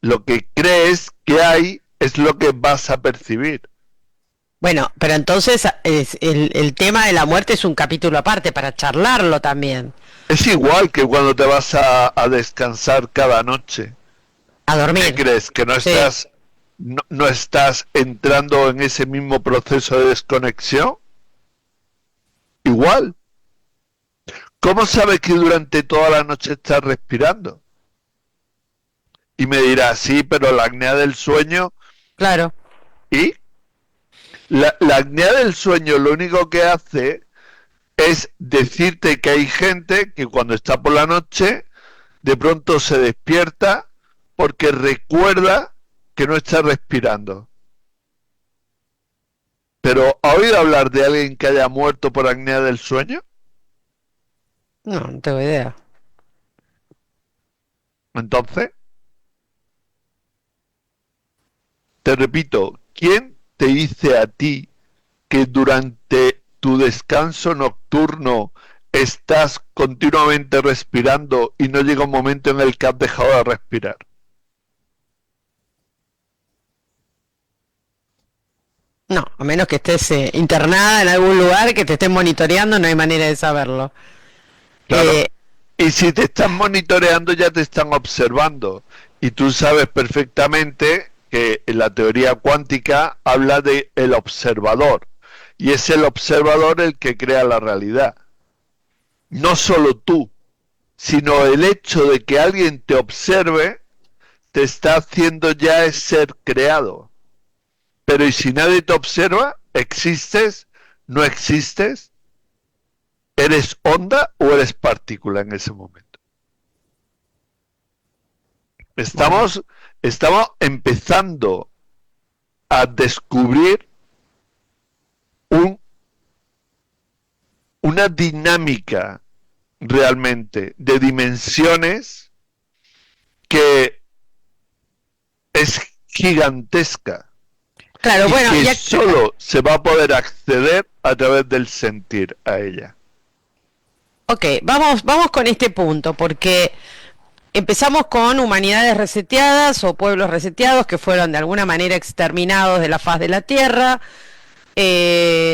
lo que crees que hay, es lo que vas a percibir.
bueno, pero entonces el tema de la muerte es un capítulo aparte para charlarlo también,
Es igual que cuando te vas a descansar cada noche.
a
¿Qué
dormir.
crees? ¿Que
Sí.
no estás entrando en ese mismo proceso de desconexión? Igual. ¿Cómo sabes que durante toda la noche estás respirando? Y me dirás, sí, pero la apnea del sueño,
Claro.
¿y? La apnea del sueño lo único que hace es decirte que hay gente que cuando está por la noche, de pronto se despierta porque recuerda que no está respirando. Pero ¿ha oído hablar de alguien que haya muerto por apnea del sueño?
No tengo idea.
Entonces, te repito, ¿quién te dice a ti que durante tu descanso nocturno estás continuamente respirando y no llega un momento en el que has dejado de respirar?
No, a menos que estés internada en algún lugar que te estén monitoreando, no hay manera de saberlo.
Claro.
Eh,
Y si te están monitoreando ya te están observando. Y tú sabes perfectamente que en la teoría cuántica habla de el observador. Y es el observador el que crea la realidad. No solo tú, sino el hecho de que alguien te observe te está haciendo ya es ser creado. Pero ¿y si nadie te observa? ¿Existes? ¿No existes? ¿Eres onda o eres partícula en ese momento?
bueno,
Estamos, estamos empezando a descubrir un, una dinámica realmente de dimensiones que es gigantesca
claro,
y
bueno,
que
ya,
solo se va a poder acceder a través del sentir a ella.
ok, vamos con este punto, porque empezamos con humanidades reseteadas o pueblos reseteados que fueron de alguna manera exterminados de la faz de la Tierra.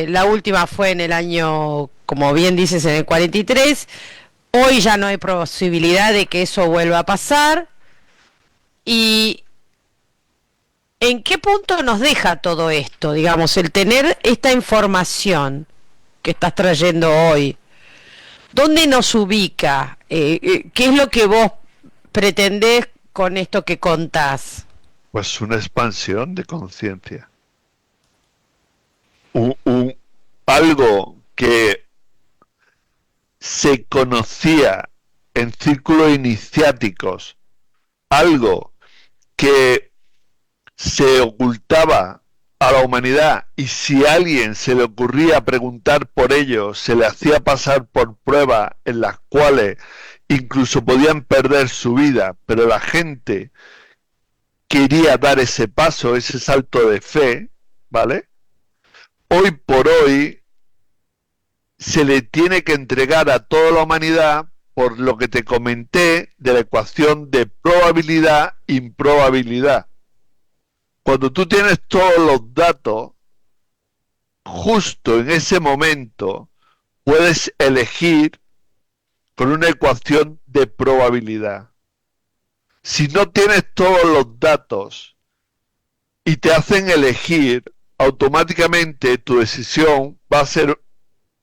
La última fue en el año, como bien dices, en el 43. Hoy ya no hay posibilidad de que eso vuelva a pasar. ¿Y en qué punto nos deja todo esto? Digamos, el tener esta información que estás trayendo hoy. ¿Dónde nos ubica? ¿Qué es lo que vos pretendés con esto que contás?
Pues una expansión de conciencia. Un, algo que se conocía en círculos iniciáticos, algo que se ocultaba a la humanidad y si a alguien se le ocurría preguntar por ello, se le hacía pasar por pruebas en las cuales incluso podían perder su vida, pero la gente quería dar ese paso, ese salto de fe, ¿vale? Hoy por hoy se le tiene que entregar a toda la humanidad por lo que te comenté de la ecuación de probabilidad-improbabilidad. Cuando tú tienes todos los datos, justo en ese momento puedes elegir con una ecuación de probabilidad. Si no tienes todos los datos y te hacen elegir, automáticamente tu decisión va a ser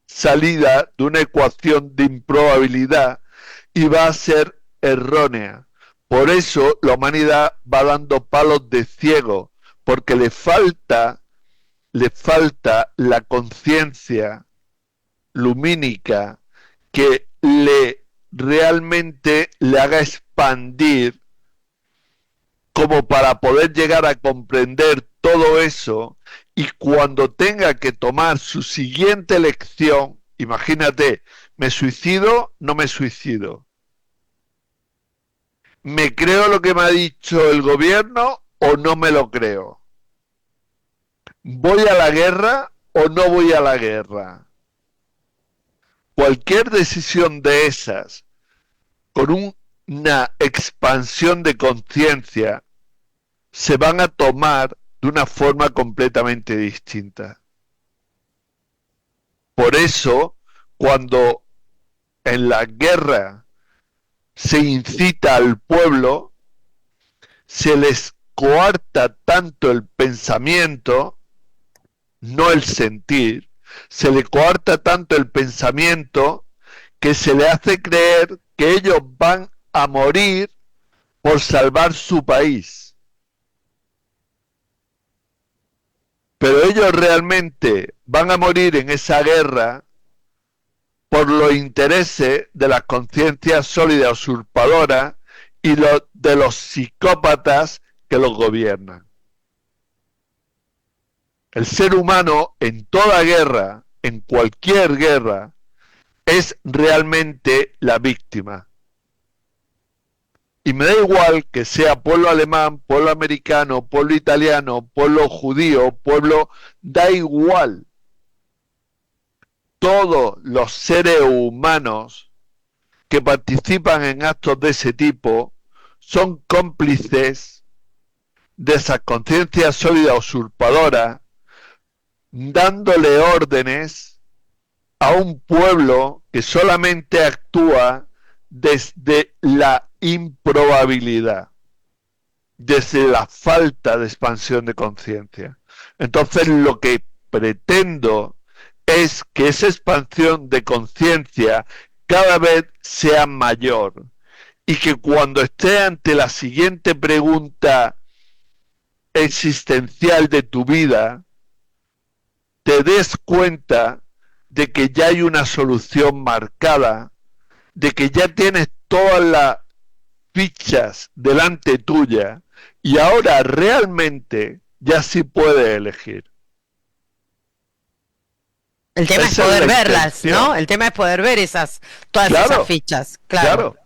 salida de una ecuación de improbabilidad y va a ser errónea. Por eso la humanidad va dando palos de ciego, porque le falta la conciencia lumínica que realmente le haga expandir como para poder llegar a comprender todo eso, y cuando tenga que tomar su siguiente elección, imagínate, ¿me suicido? ¿No me suicido? ¿Me creo lo que me ha dicho el gobierno o no me lo creo? ¿Voy a la guerra o no voy a la guerra? Cualquier decisión de esas, con una expansión de conciencia, se van a tomar de una forma completamente distinta. Por eso, cuando en la guerra se incita al pueblo, se les coarta tanto el pensamiento, no el sentir, se le coarta tanto el pensamiento que se le hace creer que ellos van a morir por salvar su país. Pero ellos realmente van a morir en esa guerra por los intereses de las conciencias sólidas usurpadoras y de los psicópatas que los gobiernan. El ser humano en toda guerra, en cualquier guerra, es realmente la víctima. Y me da igual que sea pueblo alemán, pueblo americano, pueblo italiano, pueblo judío, pueblo... da igual. Todos los seres humanos que participan en actos de ese tipo son cómplices de esas conciencias sólidas usurpadoras, dándole órdenes a un pueblo que solamente actúa desde la improbabilidad, desde la falta de expansión de conciencia. Entonces lo que pretendo es que esa expansión de conciencia cada vez sea mayor y que cuando esté ante la siguiente pregunta existencial de tu vida, te des cuenta de que ya hay una solución marcada, de que ya tienes todas las fichas delante tuya y ahora realmente ya sí puedes elegir.
El tema es poder verlas, ¿no? El tema es poder ver todas esas fichas. Claro.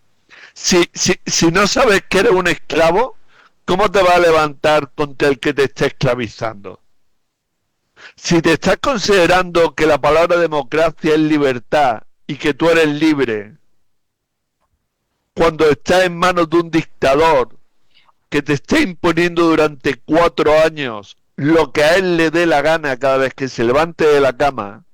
Si no sabes que eres un esclavo, ¿cómo te va a levantar contra el que te está esclavizando? Si te estás considerando que la palabra democracia es libertad y que tú eres libre, cuando estás en manos de un dictador que te está imponiendo durante 4 años lo que a él le dé la gana cada vez que se levante de la cama,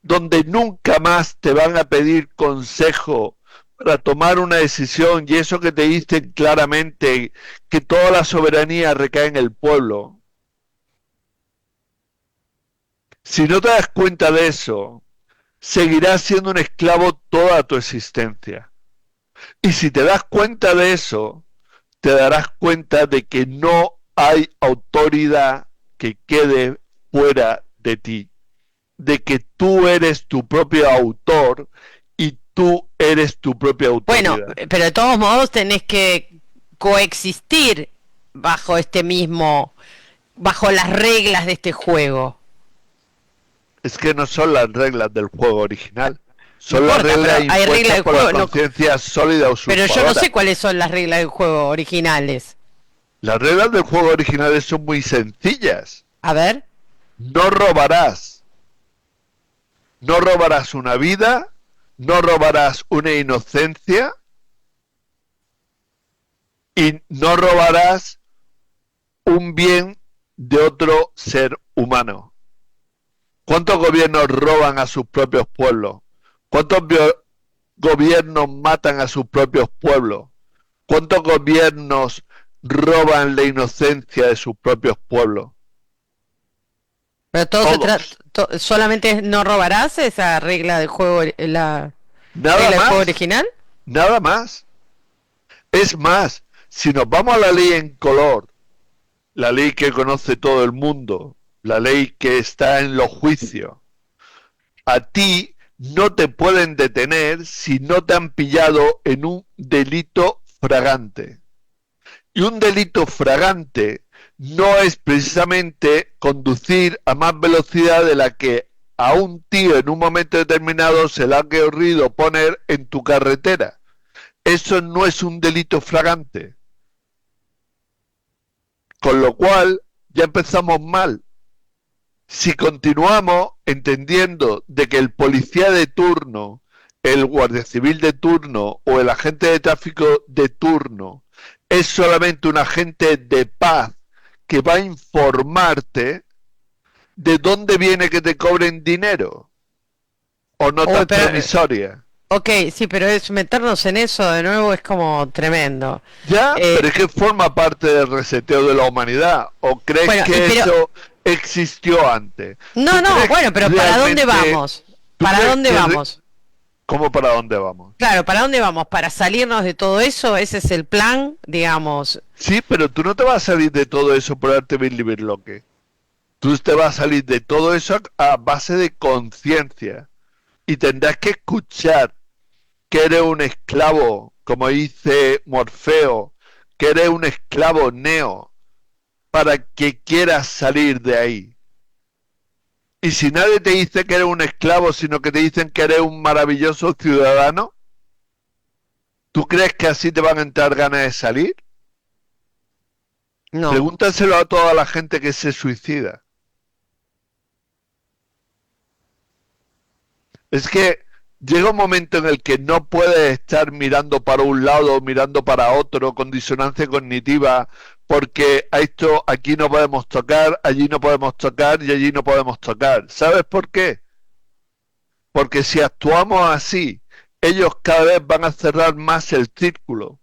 donde nunca más te van a pedir consejo para tomar una decisión, y eso que te dicen claramente que toda la soberanía recae en el pueblo. Si no te das cuenta de eso, seguirás siendo un esclavo toda tu existencia. Y si te das cuenta de eso, te darás cuenta de que no hay autoridad que quede fuera de ti, de que tú eres tu propio autor y tú eres tu propia autoridad.
Bueno, pero de todos modos tenés que coexistir bajo bajo las reglas de este juego.
Es que no son las reglas del juego original.
No
Son las
importa, pero
reglas
hay reglas
impuestas
de
por la
juego.
conciencia sólida
Pero yo no
usurpadora.
sé cuáles son las reglas del juego originales.
Las reglas del juego originales son muy sencillas.
A ver.
No robarás. No robarás una vida, no robarás una inocencia y no robarás un bien de otro ser humano. ¿Cuántos gobiernos roban a sus propios pueblos? ¿Cuántos gobiernos matan a sus propios pueblos? ¿Cuántos gobiernos roban la inocencia de sus propios pueblos?
Pero todo se trata,
Todos.
solamente no robarás esa regla del juego, la
Nada
regla del juego
más.
original.
Nada más. Es más, si nos vamos a la ley en color, la ley que conoce todo el mundo, la ley que está en los juicios, a ti no te pueden detener si no te han pillado en un delito fragante. Y un delito fragante no es precisamente conducir a más velocidad de la que a un tío en un momento determinado se le ha ocurrido poner en tu carretera. Eso no es un delito fragante. Con lo cual, ya empezamos mal. Si continuamos entendiendo de que el policía de turno, el guardia civil de turno o el agente de tráfico de turno es solamente un agente de paz que va a informarte, ¿de dónde viene que te cobren dinero? O notas promisorias.
Ok, sí, pero es meternos en eso de nuevo es como tremendo.
Ya, pero es que forma parte del reseteo de la humanidad. ¿O crees
Bueno,
que eso existió antes?
No, no, bueno, pero ¿para dónde vamos? ¿Para dónde vamos?
¿Cómo para dónde vamos?
Claro, ¿para dónde vamos? ¿Para salirnos de todo eso? ¿Ese es el plan, digamos?
Sí, pero tú no te vas a salir de todo eso por arte birlibirloque. Tú te vas a salir de todo eso a base de conciencia. Y tendrás que escuchar que eres un esclavo, como dice Morfeo, que eres un esclavo neo, para que quieras salir de ahí. Y si nadie te dice que eres un esclavo, sino que te dicen que eres un maravilloso ciudadano, ¿tú crees que así te van a entrar ganas de salir?
No.
Pregúntaselo a toda la gente que se suicida. Es que llega un momento en el que no puedes estar mirando para un lado o mirando para otro con disonancia cognitiva, porque a esto aquí no podemos tocar, allí no podemos tocar y allí no podemos tocar. ¿Sabes por qué? Porque si actuamos así, ellos cada vez van a cerrar más el círculo.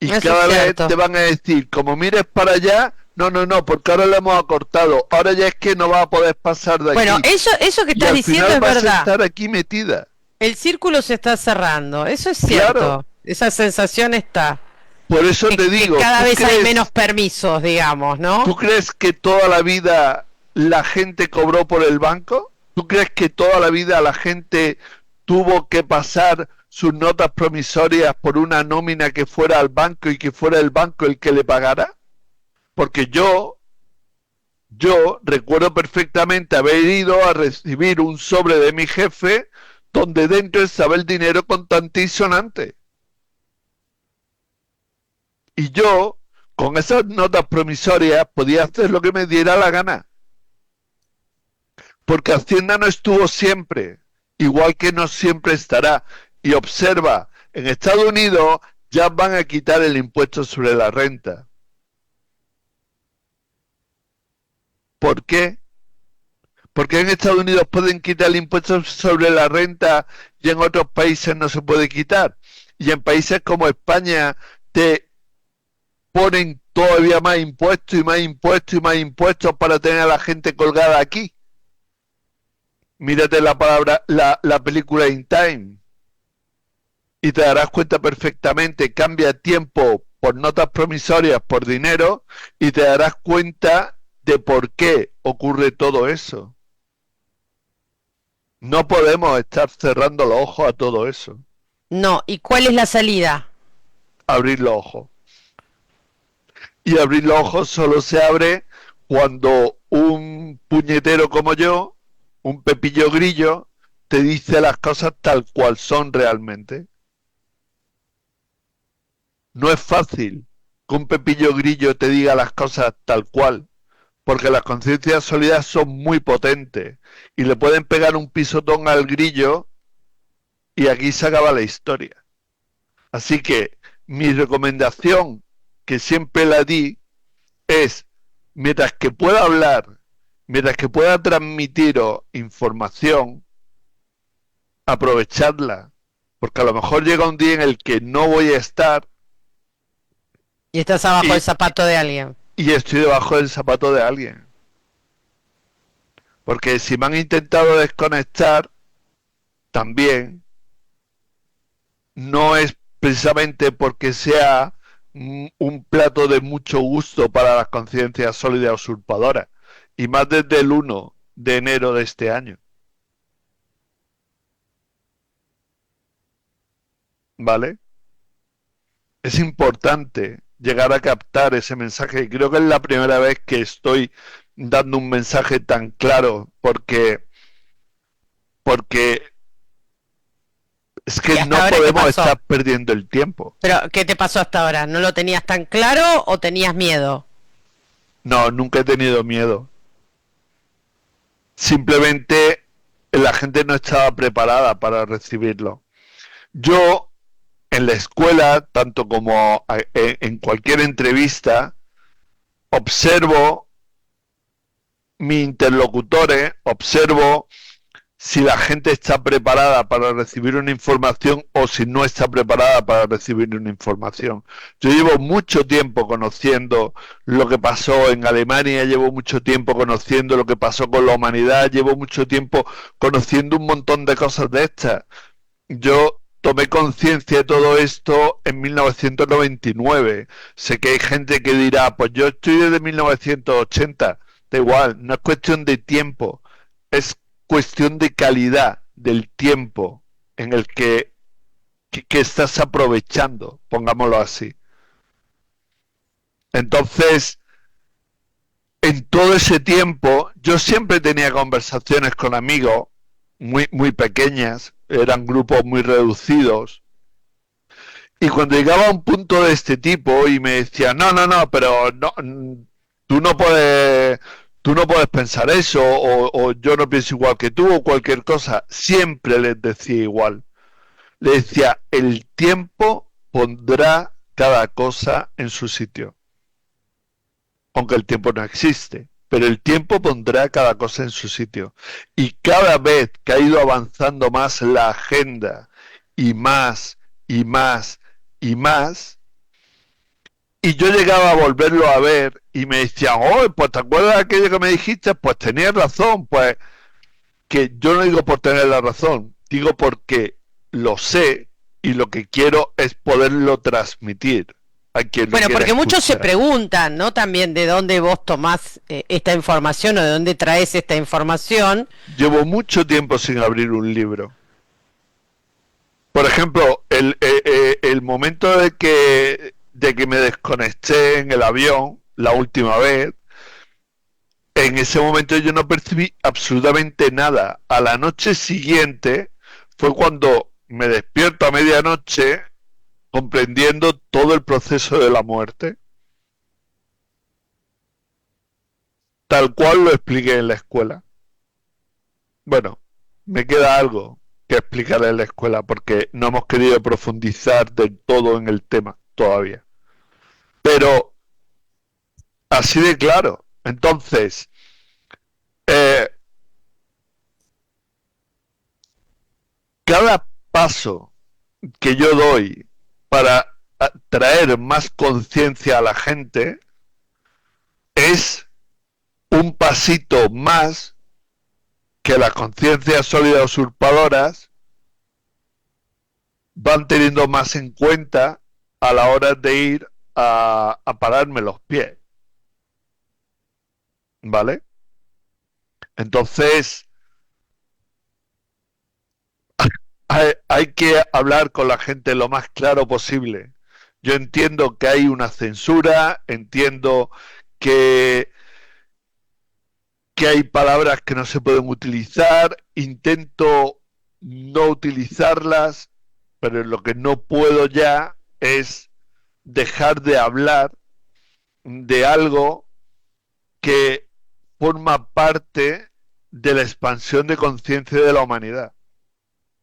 Y
Eso
cada
es
vez
cierto.
te van a decir, como mires para allá, no, porque ahora lo hemos acortado. Ahora ya es que no va a poder pasar de aquí.
Bueno, eso que
Y
estás
al
diciendo
final
es
vas a
verdad.
estar aquí metida.
El círculo se está cerrando, eso es cierto.
Claro.
Esa sensación está.
Por eso
Que,
te
que
digo,
cada
¿tú
vez hay
crees,
menos permisos, digamos, ¿no?
¿tú crees que toda la vida la gente cobró por el banco? ¿Tú crees que toda la vida la gente tuvo que pasar sus notas promisorias por una nómina que fuera al banco y que fuera el banco el que le pagara? Porque yo recuerdo perfectamente haber ido a recibir un sobre de mi jefe donde dentro estaba el dinero contante y sonante. Y yo, con esas notas promisorias, podía hacer lo que me diera la gana. Porque Hacienda no estuvo siempre, igual que no siempre estará. Y observa, en Estados Unidos ya van a quitar el impuesto sobre la renta. ¿Por qué? Porque en Estados Unidos pueden quitar el impuesto sobre la renta y en otros países no se puede quitar. Y en países como España te ponen todavía más impuestos y más impuestos y más impuestos para tener a la gente colgada aquí. Mírate la película In Time y te darás cuenta perfectamente. Cambia tiempo por notas promisorias, por dinero, y te darás cuenta de por qué ocurre todo eso. No podemos estar cerrando los ojos a todo eso.
No, ¿y cuál es la salida?
Abrir los ojos. Y abrir los ojos solo se abre cuando un puñetero como yo, un pepillo grillo, te dice las cosas tal cual son realmente. No es fácil que un Pepillo Grillo te diga las cosas tal cual, porque las conciencias sólidas son muy potentes y le pueden pegar un pisotón al grillo y aquí se acaba la historia. Así que mi recomendación, que siempre la di, es, mientras que pueda hablar, mientras que pueda transmitiros información, aprovechadla, porque a lo mejor llega un día en el que no voy a estar
Y estás abajo
y,
del zapato de alguien.
y estoy debajo del zapato de alguien. Porque si me han intentado desconectar, también no es precisamente porque sea un plato de mucho gusto para las conciencias sólidas usurpadoras, y más desde el 1 de enero de este año. ¿Vale? Es importante llegar a captar ese mensaje. Creo que es la primera vez que estoy dando un mensaje tan claro, porque es
¿Y
que
hasta
no
ahora qué
podemos
pasó?
estar perdiendo el tiempo.
¿Pero qué te pasó hasta ahora? ¿No lo tenías tan claro o tenías miedo?
No, nunca he tenido miedo. Simplemente la gente no estaba preparada para recibirlo. Yo en la escuela, tanto como en cualquier entrevista, observo mis interlocutores, observo si la gente está preparada para recibir una información o si no está preparada para recibir una información. Yo llevo mucho tiempo conociendo lo que pasó en Alemania, llevo mucho tiempo conociendo lo que pasó con la humanidad, llevo mucho tiempo conociendo un montón de cosas de estas. Yo tomé conciencia de todo esto en 1999. Sé que hay gente que dirá, pues yo estoy desde 1980. Da igual, no es cuestión de tiempo, es cuestión de calidad del tiempo en el que estás aprovechando, pongámoslo así. Entonces, en todo ese tiempo, yo siempre tenía conversaciones con amigos muy pequeñas, eran grupos muy reducidos, y cuando llegaba a un punto de este tipo y me decía, no, pero no, tú no puedes, tú no puedes pensar eso, o yo no pienso igual que tú, o cualquier cosa, siempre les decía igual. Le decía, el tiempo pondrá cada cosa en su sitio, aunque el tiempo no existe, pero el tiempo pondrá cada cosa en su sitio. Y cada vez que ha ido avanzando más la agenda, y más, y más, y más, y yo llegaba a volverlo a ver y me decían, oh, pues te acuerdas de aquello que me dijiste, pues tenías razón, pues que yo no digo por tener la razón, digo porque lo sé y lo que quiero es poderlo transmitir a quien lo
Bueno,
quiera
porque muchos se
escuchar.
preguntan, ¿no? También de dónde vos tomás esta información o de dónde traes esta información.
Llevo mucho tiempo sin abrir un libro. Por ejemplo, el momento de que me desconecté en el avión la última vez, en ese momento yo no percibí absolutamente nada. A la noche siguiente fue cuando me despierto a medianoche comprendiendo todo el proceso de la muerte, tal cual lo expliqué en la escuela. Bueno, me queda algo que explicar en la escuela porque no hemos querido profundizar del todo en el tema todavía. Pero así de claro. Entonces, eh, cada paso que yo doy para traer más conciencia a la gente es un pasito más que las conciencias sólidas usurpadoras van teniendo más en cuenta a la hora de ir a pararme los pies. ¿Vale? Entonces, hay que hablar con la gente lo más claro posible. Yo entiendo que hay una censura, entiendo que, que hay palabras que no se pueden utilizar, intento no utilizarlas, pero en lo que no puedo ya es dejar de hablar de algo que forma parte de la expansión de conciencia de la humanidad,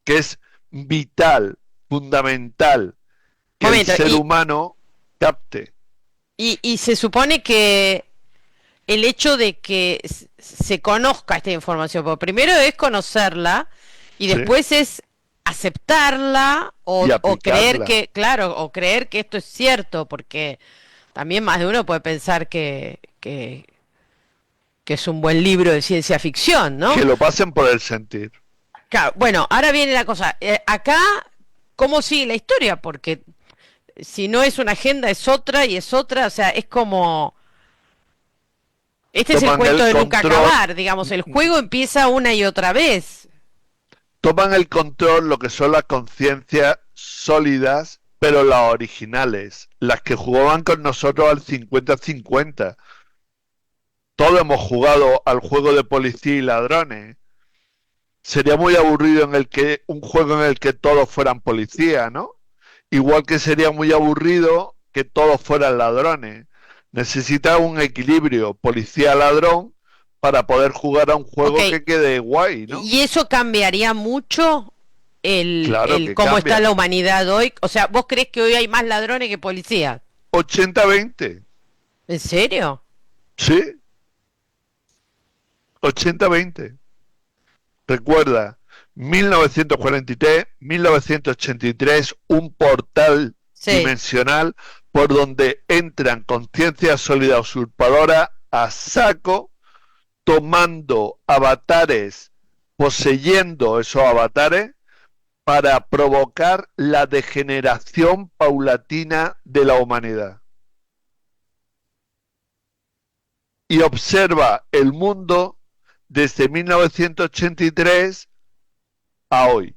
que es vital, fundamental, que el
Momento,
ser humano capte.
y se supone que el hecho de que se conozca esta información, porque primero es conocerla y
¿Sí?
después es aceptarla
Y
o creer
aplicarla.
que, claro, o creer que esto es cierto, porque también más de uno puede pensar que es un buen libro de ciencia ficción,
Que
¿no?
lo pasen por el sentir.
Claro, bueno, ahora viene la cosa. Acá, ¿cómo sigue la historia? Porque si no es una agenda, es otra y es otra. O sea, es como... Este es el
Toman
cuento
el
de nunca
control,
acabar, digamos. El juego empieza una y otra vez.
toman el control lo que son las conciencias sólidas, pero las originales, las que jugaban con nosotros al 50-50. Todos hemos jugado al juego de policía y ladrones. Sería muy aburrido un juego en el que todos fueran policías, ¿no? Igual que sería muy aburrido que todos fueran ladrones. Necesita un equilibrio policía-ladrón para poder jugar a un
Ok,
juego que quede guay, ¿no?
¿y eso cambiaría mucho
Claro
el
que
cómo está
cambia.
la humanidad hoy? O sea, ¿vos creés que hoy hay más ladrones que policías?
80-20.
¿En serio?
Sí, 80-20. Recuerda, 1943, 1983, un portal
Sí.
dimensional por donde entran conciencias sólidas usurpadoras a saco, tomando avatares, poseyendo esos avatares para provocar la degeneración paulatina de la humanidad. Y observa el mundo desde 1983 a hoy.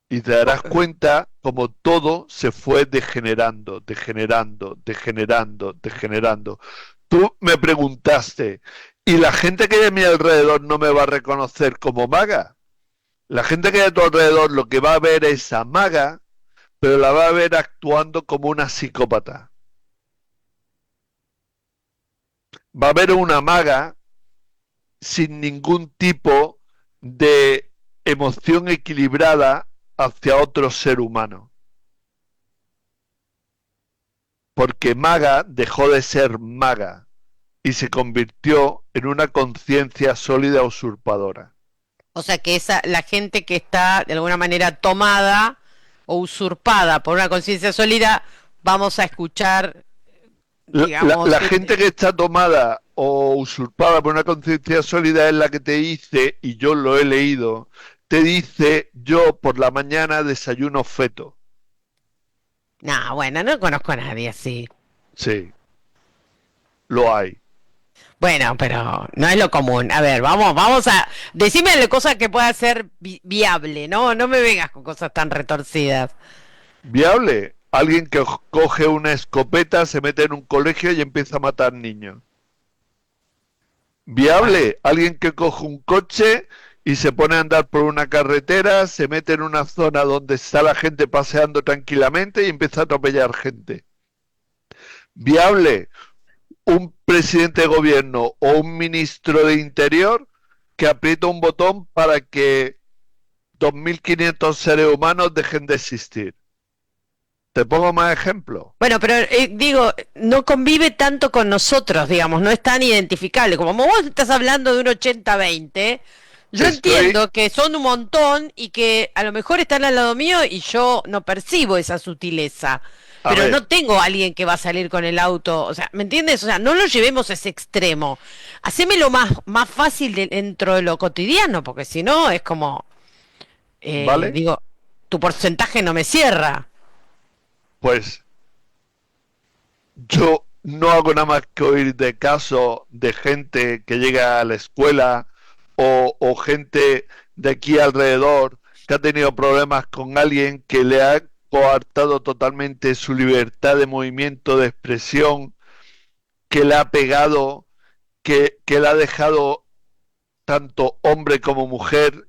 Y te darás cuenta como todo se fue degenerando, degenerando, degenerando, degenerando. Tú me preguntaste, ¿y la gente que hay a mi alrededor no me va a reconocer como maga? La gente que hay a tu alrededor lo que va a ver es a maga, pero la va a ver actuando como una psicópata. Va a ver una maga sin ningún tipo de emoción equilibrada hacia otro ser humano. Porque maga dejó de ser maga y se convirtió en una conciencia sólida usurpadora.
O sea que la gente que está de alguna manera tomada o usurpada por una conciencia sólida, vamos a escuchar, digamos,
La gente que está tomada o usurpada por una conciencia sólida es la que te dice, y yo lo he leído, te dice, yo por la mañana desayuno feto.
no, bueno, no conozco a nadie así.
Sí, lo hay.
Bueno, pero no es lo común. A ver, vamos a decime cosas que pueda ser viable, ¿no? No me vengas con cosas tan retorcidas.
Viable. Alguien que coge una escopeta, se mete en un colegio y empieza a matar niños.
Bueno,
Viable. Alguien que coge un coche y se pone a andar por una carretera, se mete en una zona donde está la gente paseando tranquilamente y empieza a atropellar gente. Viable. Un presidente de gobierno o un ministro de interior que aprieta un botón para que 2.500 seres humanos dejen de existir. Te pongo más ejemplos.
bueno, pero digo, no convive tanto con nosotros, digamos, no es tan identificable. Como vos estás hablando de un 80-20, yo
Estoy,
entiendo que son un montón y que a lo mejor están al lado mío y yo no percibo esa sutileza.
a
Pero
ver,
no tengo a alguien que va a salir con el auto, o sea, ¿me entiendes? O sea, no lo llevemos a ese extremo. Hacémelo más fácil dentro de lo cotidiano, porque si no es como,
¿vale?
digo, tu porcentaje no me cierra.
Pues yo no hago nada más que oír de casos de gente que llega a la escuela o gente de aquí alrededor que ha tenido problemas con alguien que le ha coartado totalmente su libertad de movimiento, de expresión, que le ha pegado, que le ha dejado tanto hombre como mujer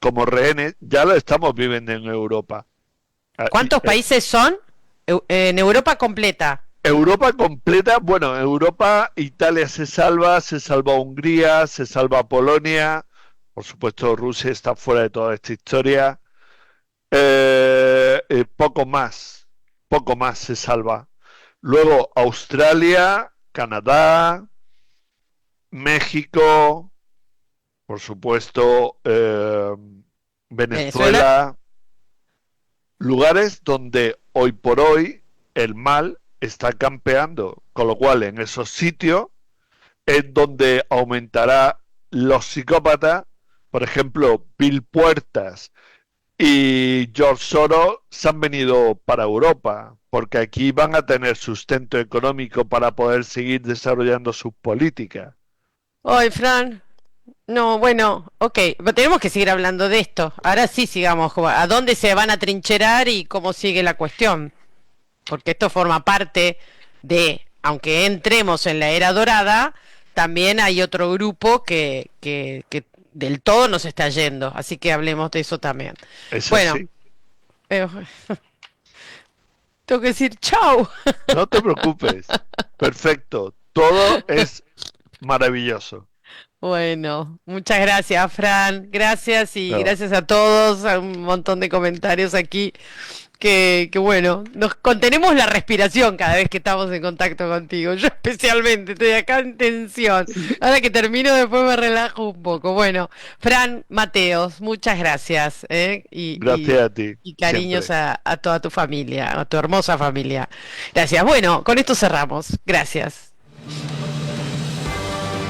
como rehenes, ya lo estamos viviendo en Europa.
¿Cuántos países son? En Europa completa.
Europa completa, bueno, Europa, Italia se salva Hungría, se salva Polonia, por supuesto Rusia está fuera de toda esta historia, poco más se salva. Luego Australia, Canadá, México, por supuesto
Venezuela.
Venezuela, lugares donde hoy por hoy el mal está campeando, con lo cual en esos sitios es donde aumentará los psicópatas. Por ejemplo, Bill Puertas y George Soros se han venido para Europa, porque aquí van a tener sustento económico para poder seguir desarrollando sus políticas.
Hoy, Fran. No, bueno, ok, tenemos que seguir hablando de esto. Ahora sí sigamos, ¿a dónde se van a trincherar y cómo sigue la cuestión? Porque esto forma parte de, aunque entremos en la era dorada, también hay otro grupo que del todo nos está yendo, así que hablemos de eso también.
Es
Bueno,
así.
eh, tengo que decir chau.
No te preocupes. Perfecto. Todo es maravilloso.
Bueno, muchas gracias, Fran. Gracias y
No,
gracias a todos. A un montón de comentarios aquí que bueno, nos contenemos la respiración cada vez que estamos en contacto contigo. Yo especialmente estoy acá en tensión. Ahora que termino, después me relajo un poco. Bueno, Fran Mateos, muchas gracias, ¿eh?
gracias a ti.
Y cariños
Siempre.
a toda tu familia, a tu hermosa familia. Gracias. Bueno, con esto cerramos. Gracias.